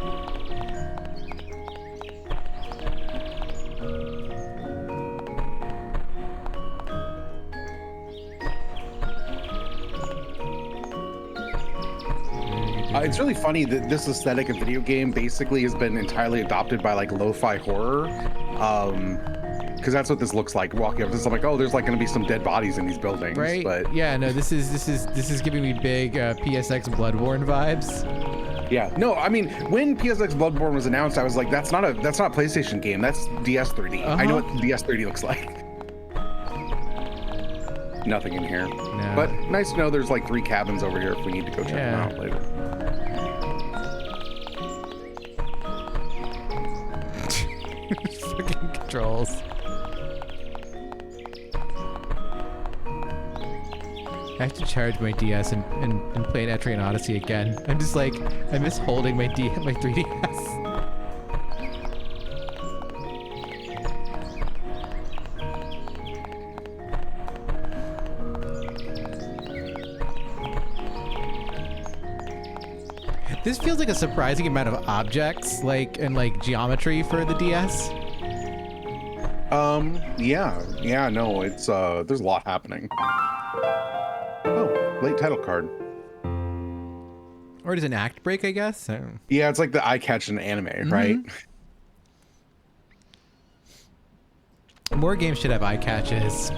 It's really funny that this aesthetic of video game basically has been entirely adopted by like lo-fi horror. Because that's what this looks like. Walking up, this is like, oh, there's like going to be some dead bodies in these buildings, Right? But yeah, no, this is giving me big PSX Bloodborne vibes. yeah, no, I mean, when PSX Bloodborne was announced, I was like, that's not a PlayStation game. That's DS 3D. I know what DS 3D looks like. Nothing in here, No. but nice to know there's like 3 cabins over here if we need to go check them out later. Fucking controls. I have to charge my DS and play an Etrian Odyssey again. I'm just like, I miss holding my 3DS. This feels like a surprising amount of objects, and geometry for the DS. Yeah, no, it's there's a lot happening. Oh, late title card. Or it is an act break, I guess. I don't... Yeah, it's like the eye catch in anime, right? More games should have eye catches.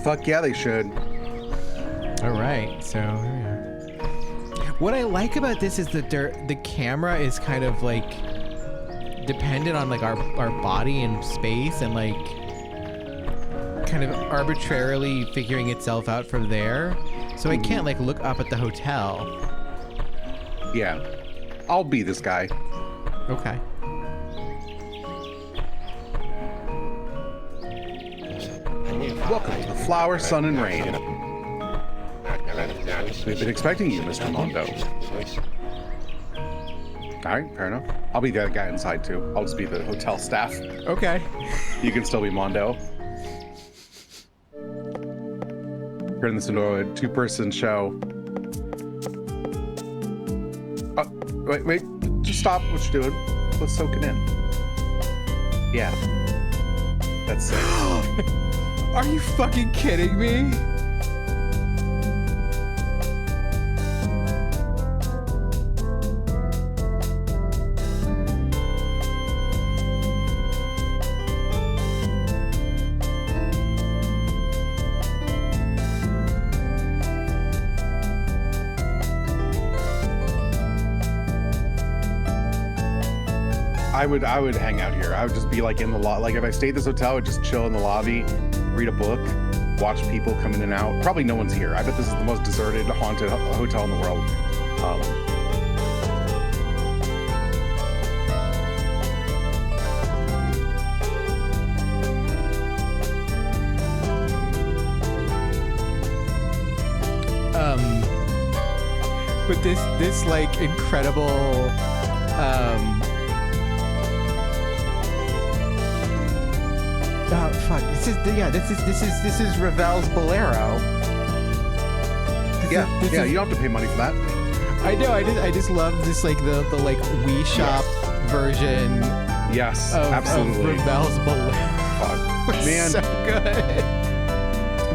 Fuck yeah, they should. All right, so here we are. What I like about this is that the camera is kind of like dependent on like our body in space and like kind of arbitrarily figuring itself out from there. So I can't like look up at the hotel. Yeah, I'll be this guy. Okay. Welcome to the Flower, Sun, and Rain. We've been expecting you, Mr. Mondo. All right, fair enough. I'll be the guy inside too. I'll just be the hotel staff. Okay. You can still be Mondo. Turn this into a 2-person show. Oh, wait. Just stop what you're doing. Let's soak it in. Yeah. That's sick. Are you fucking kidding me? I would hang out here. I would just be like in the like if I stayed at this hotel, I would just chill in the lobby, read a book, watch people come in and out. Probably no one's here. I bet this is the most deserted, haunted hotel in the world. But this like incredible oh fuck! This is Ravel's Bolero. Yeah, you don't have to pay money for that. I know. I just love this like the like Wii Shop version. Yes, of absolutely. Of Ravel's Bolero. Fuck. Man, so good.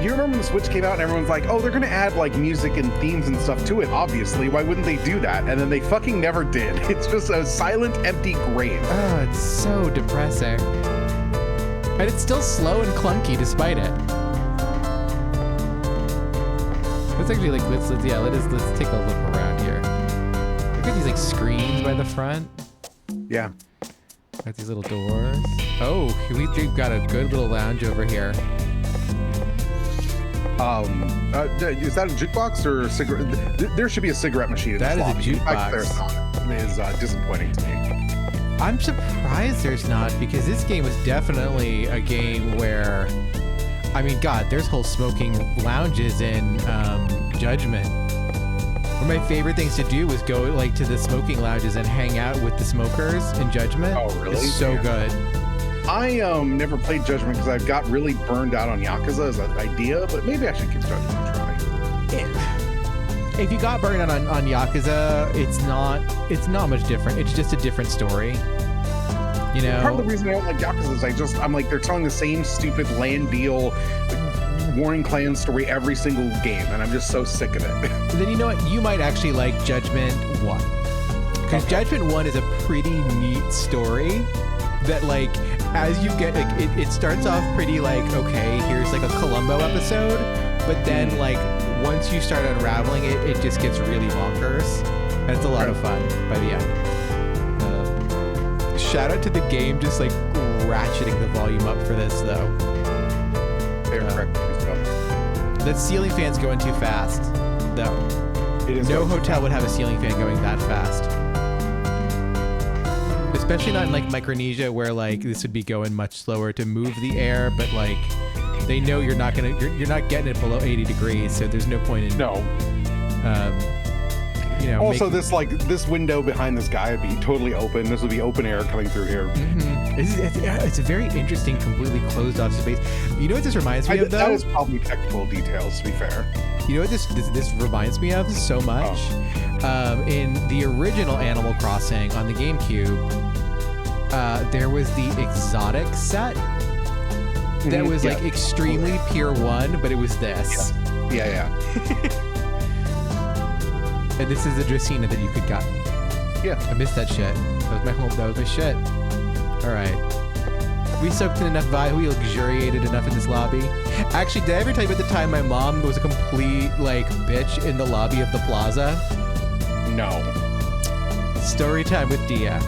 You remember when the Switch came out and everyone's like, oh, they're gonna add like music and themes and stuff to it, obviously. Why wouldn't they do that? And then they fucking never did. It's just a silent, empty grave. Oh, it's so depressing. And it's still slow and clunky despite it. Let's actually like let's take a look around here. Look at these like screens by the front. Yeah. Got these little doors. Oh, we've got a good little lounge over here. Is that a jukebox or a cigarette? There should be a cigarette machine in That this is a lobby. The fact that jukebox. there's not is disappointing to me. I'm surprised there's not, because this game was definitely a game where, I mean, God, there's whole smoking lounges in Judgment. One of my favorite things to do was go like to the smoking lounges and hang out with the smokers in Judgment. Oh, really? It's so good. I never played Judgment because I've got really burned out on Yakuza as an idea, but maybe I should give Judgment a try. If you got burned out on Yakuza, it's not much different. It's just a different story. You know? Part of the reason I don't like Yakuza is I'm like, they're telling the same stupid land deal, Warring Clan story every single game, and I'm just so sick of it. Then you know what? You might actually like Judgment 1. Because Judgment 1 is a pretty neat story that, like, as you get, like, it starts off pretty, like, okay, here's, like, a Columbo episode, but then, like, once you start unraveling it, it just gets really bonkers. And it's a lot of fun by the end. Shout out to the game just, like, ratcheting the volume up for this, though. That ceiling fan's going too fast, though. It is no hotel would have a ceiling fan going that fast. Especially not in like Micronesia, where like this would be going much slower to move the air, but like they know you're not getting it below 80 degrees, so there's no point in Also, this window behind this guy would be totally open. This would be open air coming through here. Mm-hmm. It's a very interesting, completely closed off space. You know what this reminds me of, though? That was probably technical details, to be fair. You know what this reminds me of so much? In the original Animal Crossing on the GameCube, there was the exotic set that was like extremely Pier 1, but it was this. Yeah. And this is the Dracena that you could get. Yeah. I missed that shit. That was my home. That was my shit. All right. We soaked in enough vibe. We luxuriated enough in this lobby. Actually, did I ever tell you about the time my mom was a complete, like, bitch in the lobby of the plaza? No. Story time with Dia.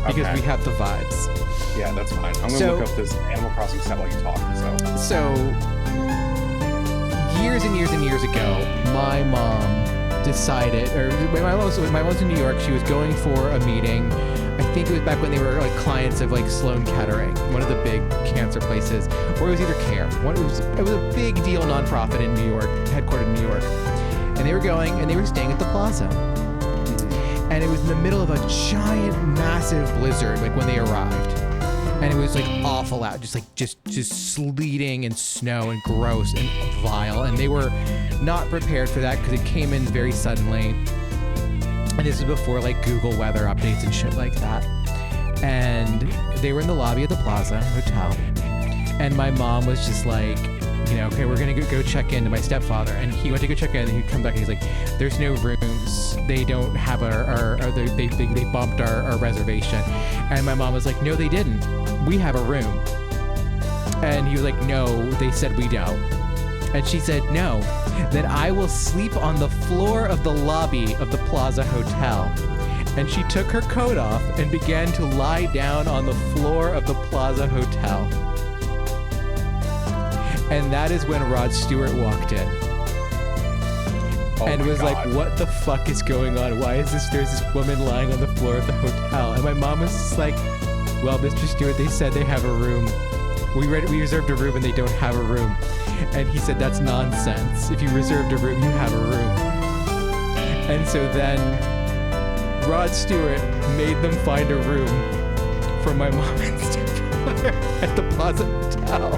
Because we have the vibes. Yeah, that's fine. I'm going to look up this Animal Crossing set while you talk, So, years and years and years ago, my mom decided, or my mom was in New York. She was going for a meeting. I think it was back when they were like clients of like Sloan Kettering, one of the big cancer places, or it was either CARE. It was a big deal nonprofit in New York, headquartered in New York. And they were going and they were staying at the Plaza. And it was in the middle of a giant, massive blizzard, like when they arrived. And it was like awful out, just sleeting and snow and gross and vile. And they were not prepared for that because it came in very suddenly. And this is before like Google weather updates and shit like that. And they were in the lobby of the Plaza Hotel. And my mom was just like, you know, okay, we're going to go check in to my stepfather. And he went to go check in and he'd come back and he's like, there's no rooms. They don't have they bumped our reservation. And my mom was like, no, they didn't. We have a room. And he was like, no, they said we don't. And she said, no, then I will sleep on the floor of the lobby of the Plaza Hotel. And she took her coat off and began to lie down on the floor of the Plaza Hotel. And that is when Rod Stewart walked in. And was like, what the fuck is going on? Why is there's this woman lying on the floor of the hotel? And my mom was just like, well, Mr. Stewart, they said they have a room. We reserved a room and they don't have a room. And he said, that's nonsense. If you reserved a room, you have a room. And so then Rod Stewart made them find a room for my mom and stepfather at the Plaza Hotel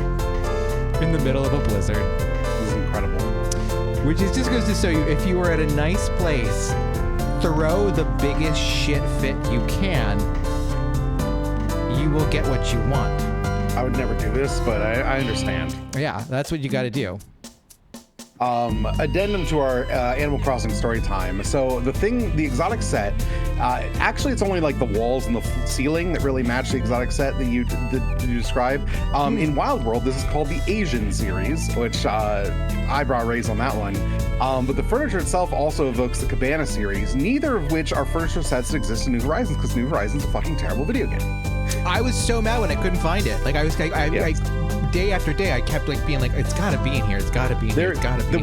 in the middle of a blizzard. This is incredible. Which is just goes to show you, if you are at a nice place, throw the biggest shit fit you can, you will get what you want. I would never do this, but I understand. Yeah, that's what you got to do. Addendum to our Animal Crossing story time. So the exotic set, actually it's only like the walls and the ceiling that really match the exotic set that you describe. In Wild World, this is called the Asian series, which eyebrow raise on that one. But the furniture itself also evokes the Cabana series, neither of which are furniture sets that exist in New Horizons, because New Horizons is a fucking terrible video game. I was so mad when I couldn't find it. Like I day after day, I kept like being like, it's gotta be in here. It's gotta be in here. It's gotta be.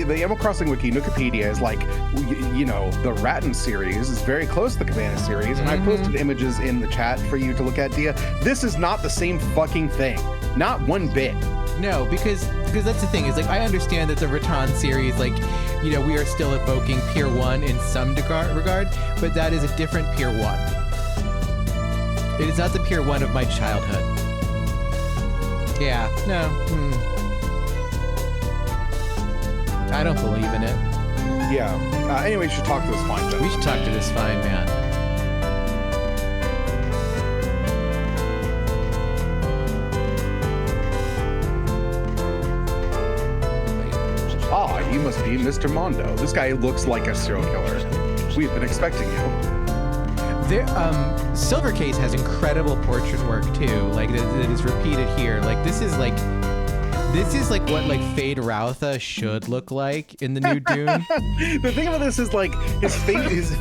The Animal Crossing wiki, Wikipedia is like, you know, the Rattan series is very close to the Cabana series, and I posted images in the chat for you to look at, Dia. This is not the same fucking thing. Not one bit. No, because that's the thing is like I understand that the Rattan series, like, you know, we are still evoking Pier 1 in some regard, but that is a different Pier 1. It is not the Pier 1 of my childhood. Yeah, no. I don't believe in it. Yeah. Anyway, we should talk to this fine gentleman. We should talk to this fine man. Ah, you must be Mr. Mondo. This guy looks like a serial killer. We've been expecting you. Silvercase has incredible portrait work too, like that is repeated here. Like this is like what like Fade Routha should look like in the new Dune. The thing about this is like his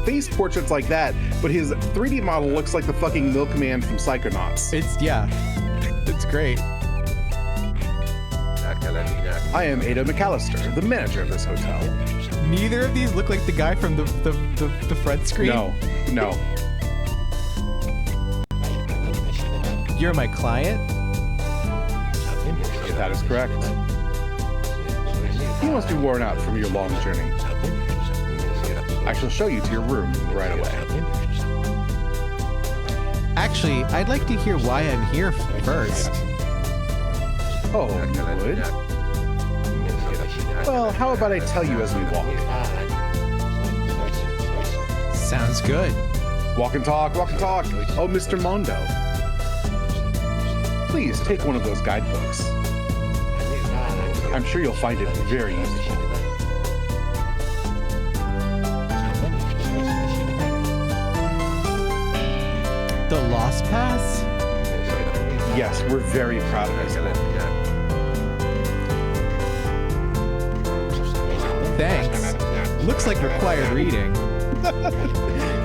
face portrait's like that, but his 3D model looks like the fucking milkman from Psychonauts. It's great. I am Ada McAllister, the manager of this hotel. Neither of these look like the guy from the front screen. No. You're my client? That is correct. You must be worn out from your long journey. I shall show you to your room right away. Actually, I'd like to hear why I'm here first. Oh, you would? Well, how about I tell you as we walk? Sounds good. Walk and talk. Oh, Mr. Mondo. Please take one of those guidebooks. I'm sure you'll find it very useful. The Lost Pass? Yes, we're very proud of this book. Thanks. Looks like required reading.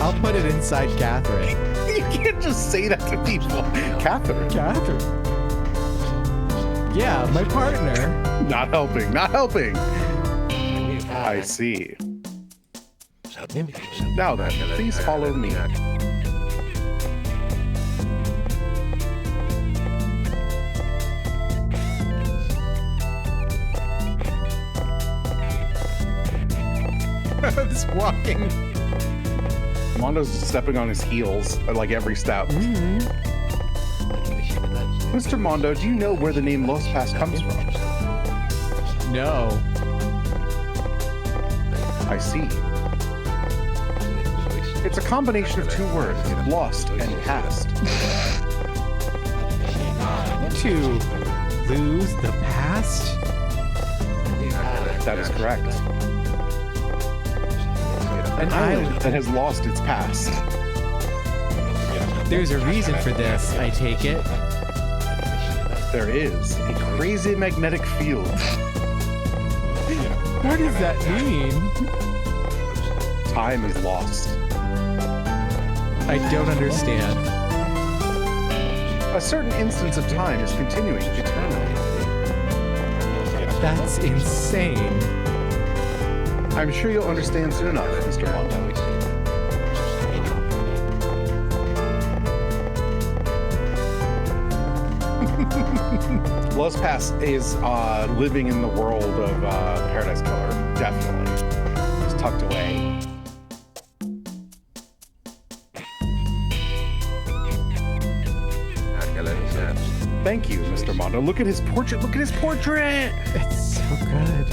I'll put it inside Catherine. You can't just say that to people. Catherine. Yeah, my partner. Not helping. I see. Now then, please follow me. Just walking. Mondo's stepping on his heels at like every step. Mr. Mondo, do you know where the name Lost Pass comes from? No. I see. It's a combination of two words, lost and past. To lose the past? That is correct. An island that has lost its past. There's a reason for this, I take it. There is a crazy magnetic field. What does that mean? Time is lost. I don't understand. A certain instance of time is continuing eternally. That's insane. I'm sure you'll understand soon enough, Mr. Mondo. Lost Pass is living in the world of Paradise Killer, definitely. It's tucked away. Thank you, Mr. Mondo. Look at his portrait. It's so good.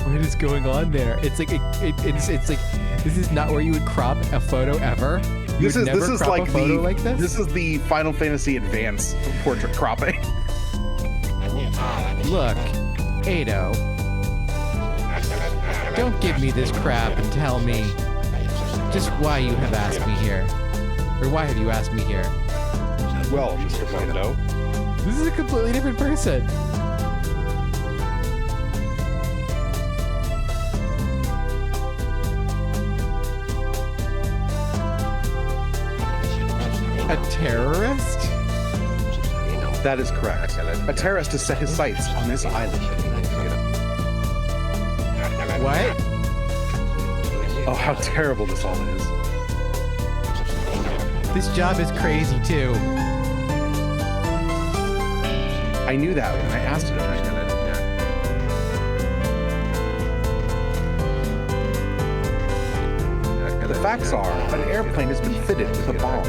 What is going on there? It's like it's like this is not where you would crop a photo ever. This is like a photo like this. This is the Final Fantasy Advance portrait cropping. Look, Ado, Don't give me this crap and tell me just why you have asked me here. Or why have you asked me here? Well, Mr. Mondo, This is a completely different person. A terrorist? that is correct. A terrorist has set his sights on this island. What? Oh, how terrible this all is. This job is crazy too. I knew that when I asked it. The facts are, an airplane has been fitted with a bomb.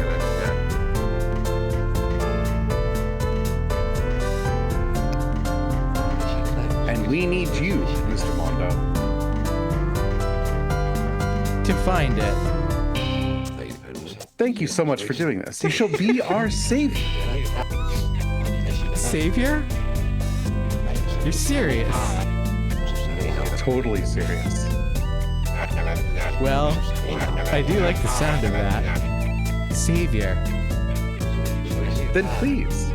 And we need you, Mr. Mondo. To find it. Thank you so much for doing this. You shall be our savior. Savior? You're serious? Totally serious. Well, I do like the sound of that. Savior. Then please.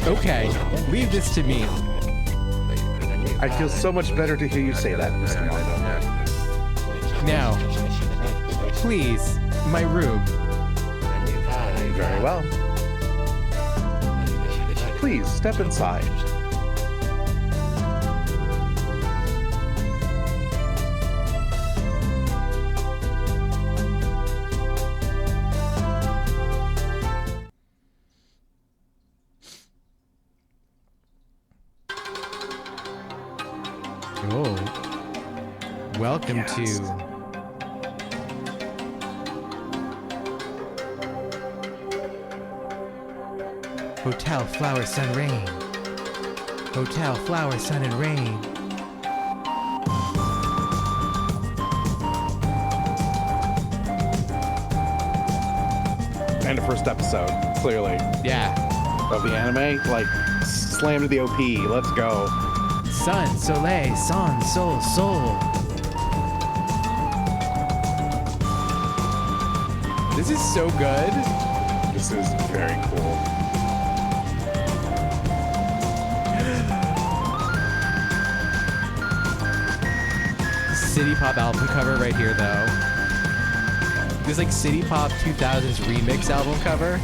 Okay, leave this to me. I feel so much better to hear you say that, Mr. Mondo. Now, please, my room. Very well. Please step inside. Oh. Welcome Yes. to Hotel Flower Sun Rain. Hotel Flower Sun and Rain. And the first episode, clearly, Yeah. of the anime. Like, slam to the OP. Let's go. Sun, soleil, sun, sol, sol. This is so good. This is very cool. City Pop album cover right here, though. This like City Pop 2000s remix album cover.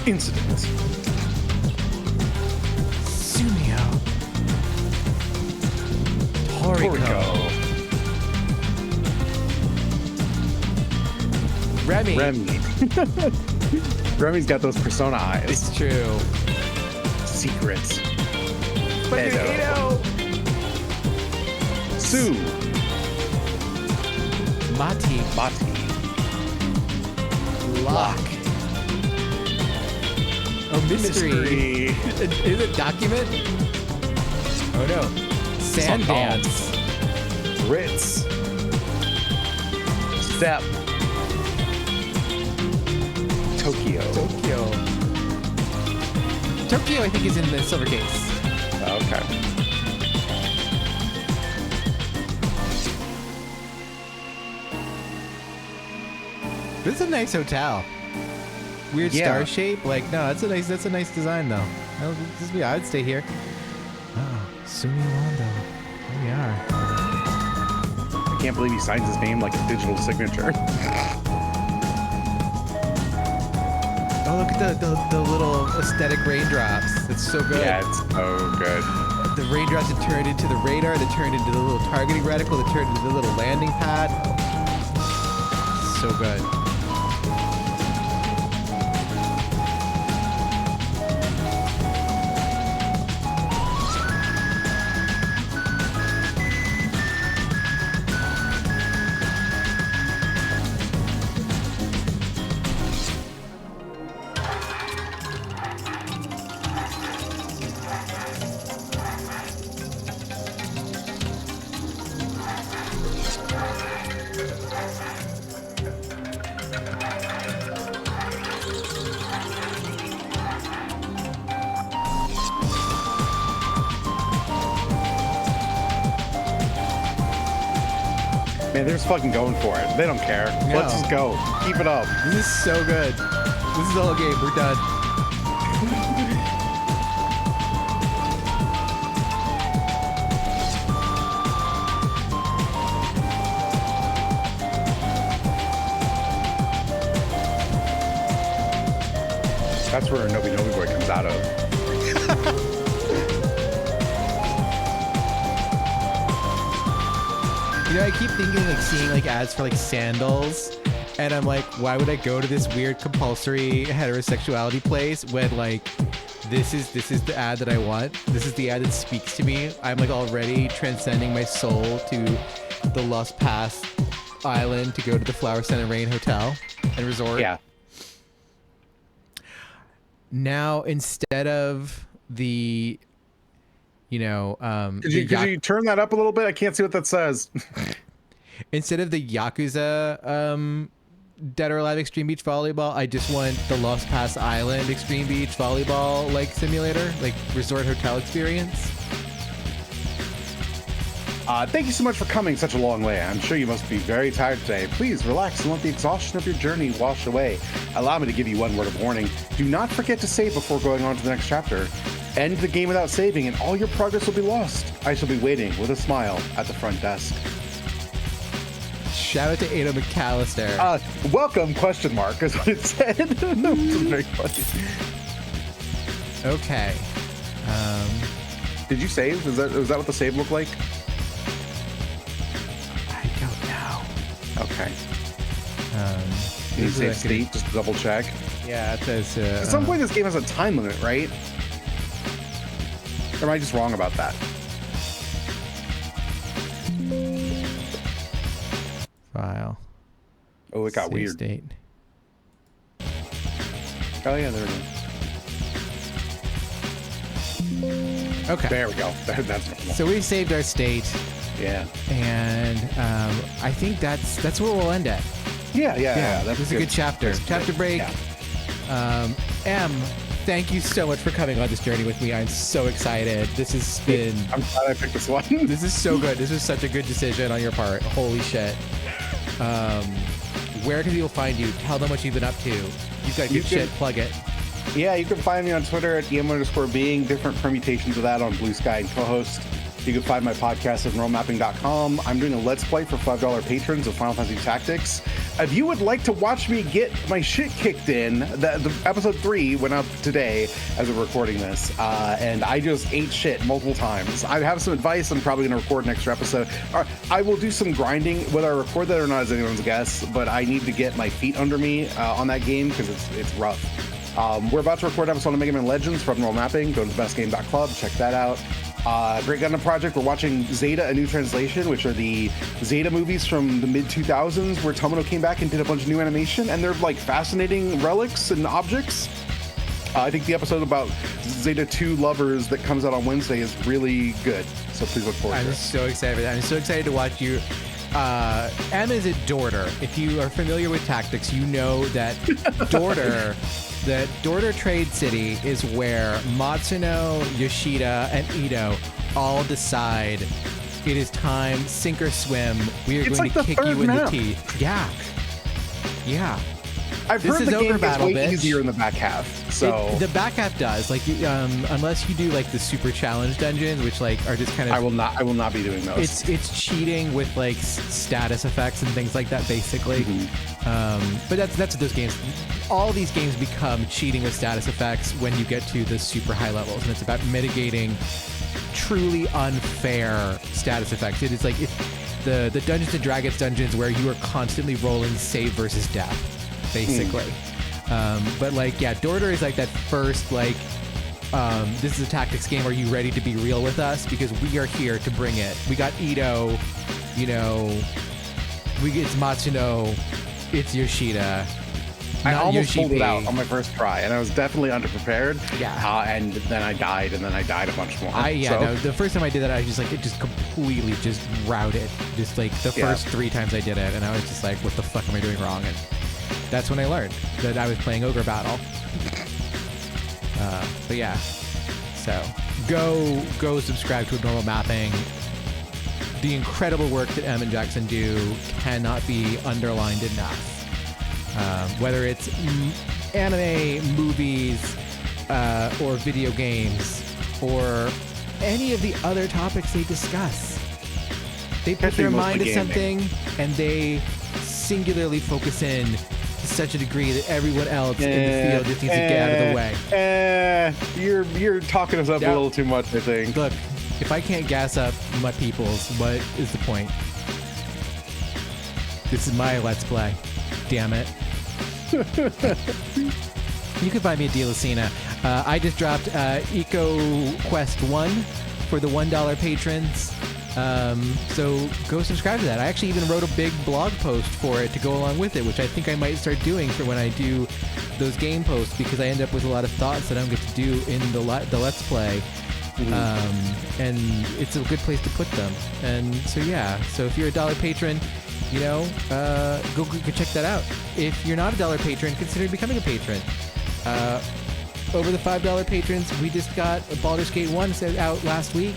Incident. Sumio. Toriko. Remy. Remy. Remy's got those persona eyes. It's true. Secrets. But Edo. Sue. Mati. Mati. Lock. Oh, mystery. Is it document? Oh no. Sand Some dance. Ritz. Step. Tokyo. Tokyo. Tokyo, I think, is in the silver case. Okay. This is a nice hotel. Weird Yeah. star shape. Like, no, that's a nice design though. I'd stay here. Oh, Sumio Wando. Here we are. I can't believe he signs his name like a digital signature. Oh, look at the little aesthetic raindrops. That's so good. Yeah, it's so good. The raindrops that turned into the radar, that turned into the little targeting reticle, that turned into the little landing pad. So good. Man, they're just fucking going for it. They don't care. No. Let's just go. Keep it up. This is so good. This is the whole game. We're done. That's where Nobi Nobi Boy comes out of. You know, I keep thinking, like, seeing, like, ads for, like, sandals. And I'm like, why would I go to this weird compulsory heterosexuality place when, like, this is the ad that I want. This is the ad that speaks to me. I'm, like, already transcending my soul to the Lost Pass Island to go to the Flower Sun and Rain Hotel and Resort. Yeah. Now, instead of the, you know, Could you turn that up a little bit? I can't see what that says. instead of the Yakuza Dead or Alive Extreme Beach Volleyball, I just want the Lost Pass Island Extreme Beach Volleyball, like, simulator, like, resort hotel experience. Thank you so much for coming such a long way. I'm sure you must be very tired today. Please relax and let the exhaustion of your journey wash away. Allow me to give you one word of warning. Do not forget to save before going on to the next chapter. End the game without saving and all your progress will be lost. I shall be waiting with a smile at the front desk. Shout out to Ada McAllister. Welcome, question mark, is what it said. Which is very funny. Okay. Did you save? Was that what the save looked like? I don't know. Okay. Did you this is save like state? Just to double check. Yeah, it says... At some point, this game has a time limit, right? Or am I just wrong about that? File. Oh, it got Save weird. State. Oh, yeah, there we go. Okay. There we go. That's normal. So we saved our state, Yeah. and I think that's where we'll end at. Yeah. This is a good chapter. Chapter break. Yeah. M, thank you so much for coming on this journey with me. I'm so excited. This has been... I'm glad I picked this one. This is so good. This was such a good decision on your part. Holy shit. Where can people find you? Tell them what you've been up to. You've got good shit. Plug it. Yeah, you can find me on Twitter at em_being, different permutations of that on Blue Sky and co-host. You can find my podcast at neuromapping.com. I'm doing a Let's Play for $5 patrons of Final Fantasy Tactics. If you would like to watch me get my shit kicked in, the episode 3 went up today as we're recording this, and I just ate shit multiple times. I have some advice. I'm probably going to record an extra episode. I will do some grinding. Whether I record that or not is anyone's guess, but I need to get my feet under me on that game because it's rough. We're about to record an episode of Mega Man Legends from Neural Mapping. Go to thebestgame.club, check that out. Great Gundam Project, we're watching Zeta, A New Translation, which are the Zeta movies from the mid-2000s where Tomino came back and did a bunch of new animation, and they're like fascinating relics and objects. I think the episode about Zeta 2 lovers that comes out on Wednesday is really good, so please look forward to it. I'm so excited for that. I'm so excited to watch you. M is at Dorter. If you are familiar with tactics, you know that Dorter... The Dorter Trade City is where Matsuno, Yoshida, and Ito all decide it is time, sink or swim. We are going to kick you in the teeth. Yeah. I've This heard is the game over, gets battle, way bitch. easier in the back half, so... The back half does. Like, unless you do, like, the super challenge dungeons, which, like, are just kind of... I will not be doing those. It's cheating with, like, status effects and things like that, basically. But that's what those games... All these games become cheating with status effects when you get to the super high levels, and it's about mitigating truly unfair status effects. It is like if the Dungeons and Dragons dungeons where you are constantly rolling save versus death, basically. But like, yeah, Dorter is like that first, like, this is a tactics game. Are you ready to be real with us? Because we are here to bring it. We got Ito, you know, it's Matsuno, it's Yoshida. I almost pulled it out on my first try, and I was definitely underprepared. Yeah. And then I died, and then I died a bunch more. No, the first time I did that, I was just like, it just completely just routed. Just like the first 3 times I did it, and I was just like, what the fuck am I doing wrong? And that's when I learned that I was playing Ogre Battle. But yeah, so go subscribe to Normal Mapping. the incredible work that Em and Jackson do cannot be underlined enough. Whether it's anime, movies, or video games, or any of the other topics they discuss. They put their mind to something and they singularly focus in to such a degree that everyone else in the field just needs to get out of the way. You're talking us up a little too much, I think. Look, if I can't gas up my peoples, what is the point? This is my Let's Play. Damn it. You can find me at Dealacina. I just dropped Eco Quest 1 for the $1 patrons. So go subscribe to that. I actually even wrote a big blog post for it to go along with it, which I think I might start doing for when I do those game posts, because I end up with a lot of thoughts that I don't get to do in the Let's Play. And it's a good place to put them. And so, yeah. So if you're a $1 patron, you know, go check that out. If you're not a $1 patron, consider becoming a patron. Over the $5 patrons, we just got Baldur's Gate 1 out last week.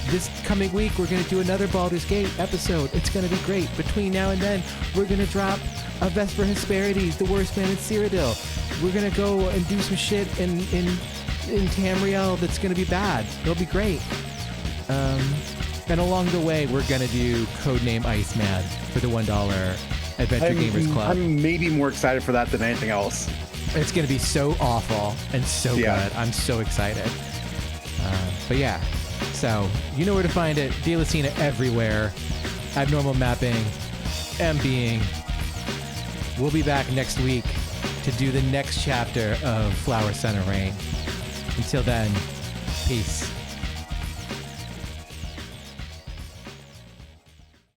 This coming week, we're going to do another Baldur's Gate episode. It's going to be great. Between now and then, we're going to drop a Vesper Hesperides, The Worst Man in Cyrodiil. We're going to go and do some shit in Tamriel that's going to be bad. It'll be great. And along the way, we're going to do Codename Iceman for the $1 Adventure Gamers Club. I'm maybe more excited for that than anything else. It's going to be so awful and so good. I'm so excited. But yeah, so you know where to find it. Dealacina everywhere. Abnormal Mapping. MBing. We'll be back next week to do the next chapter of Flower, Sun, and Rain. Until then, peace.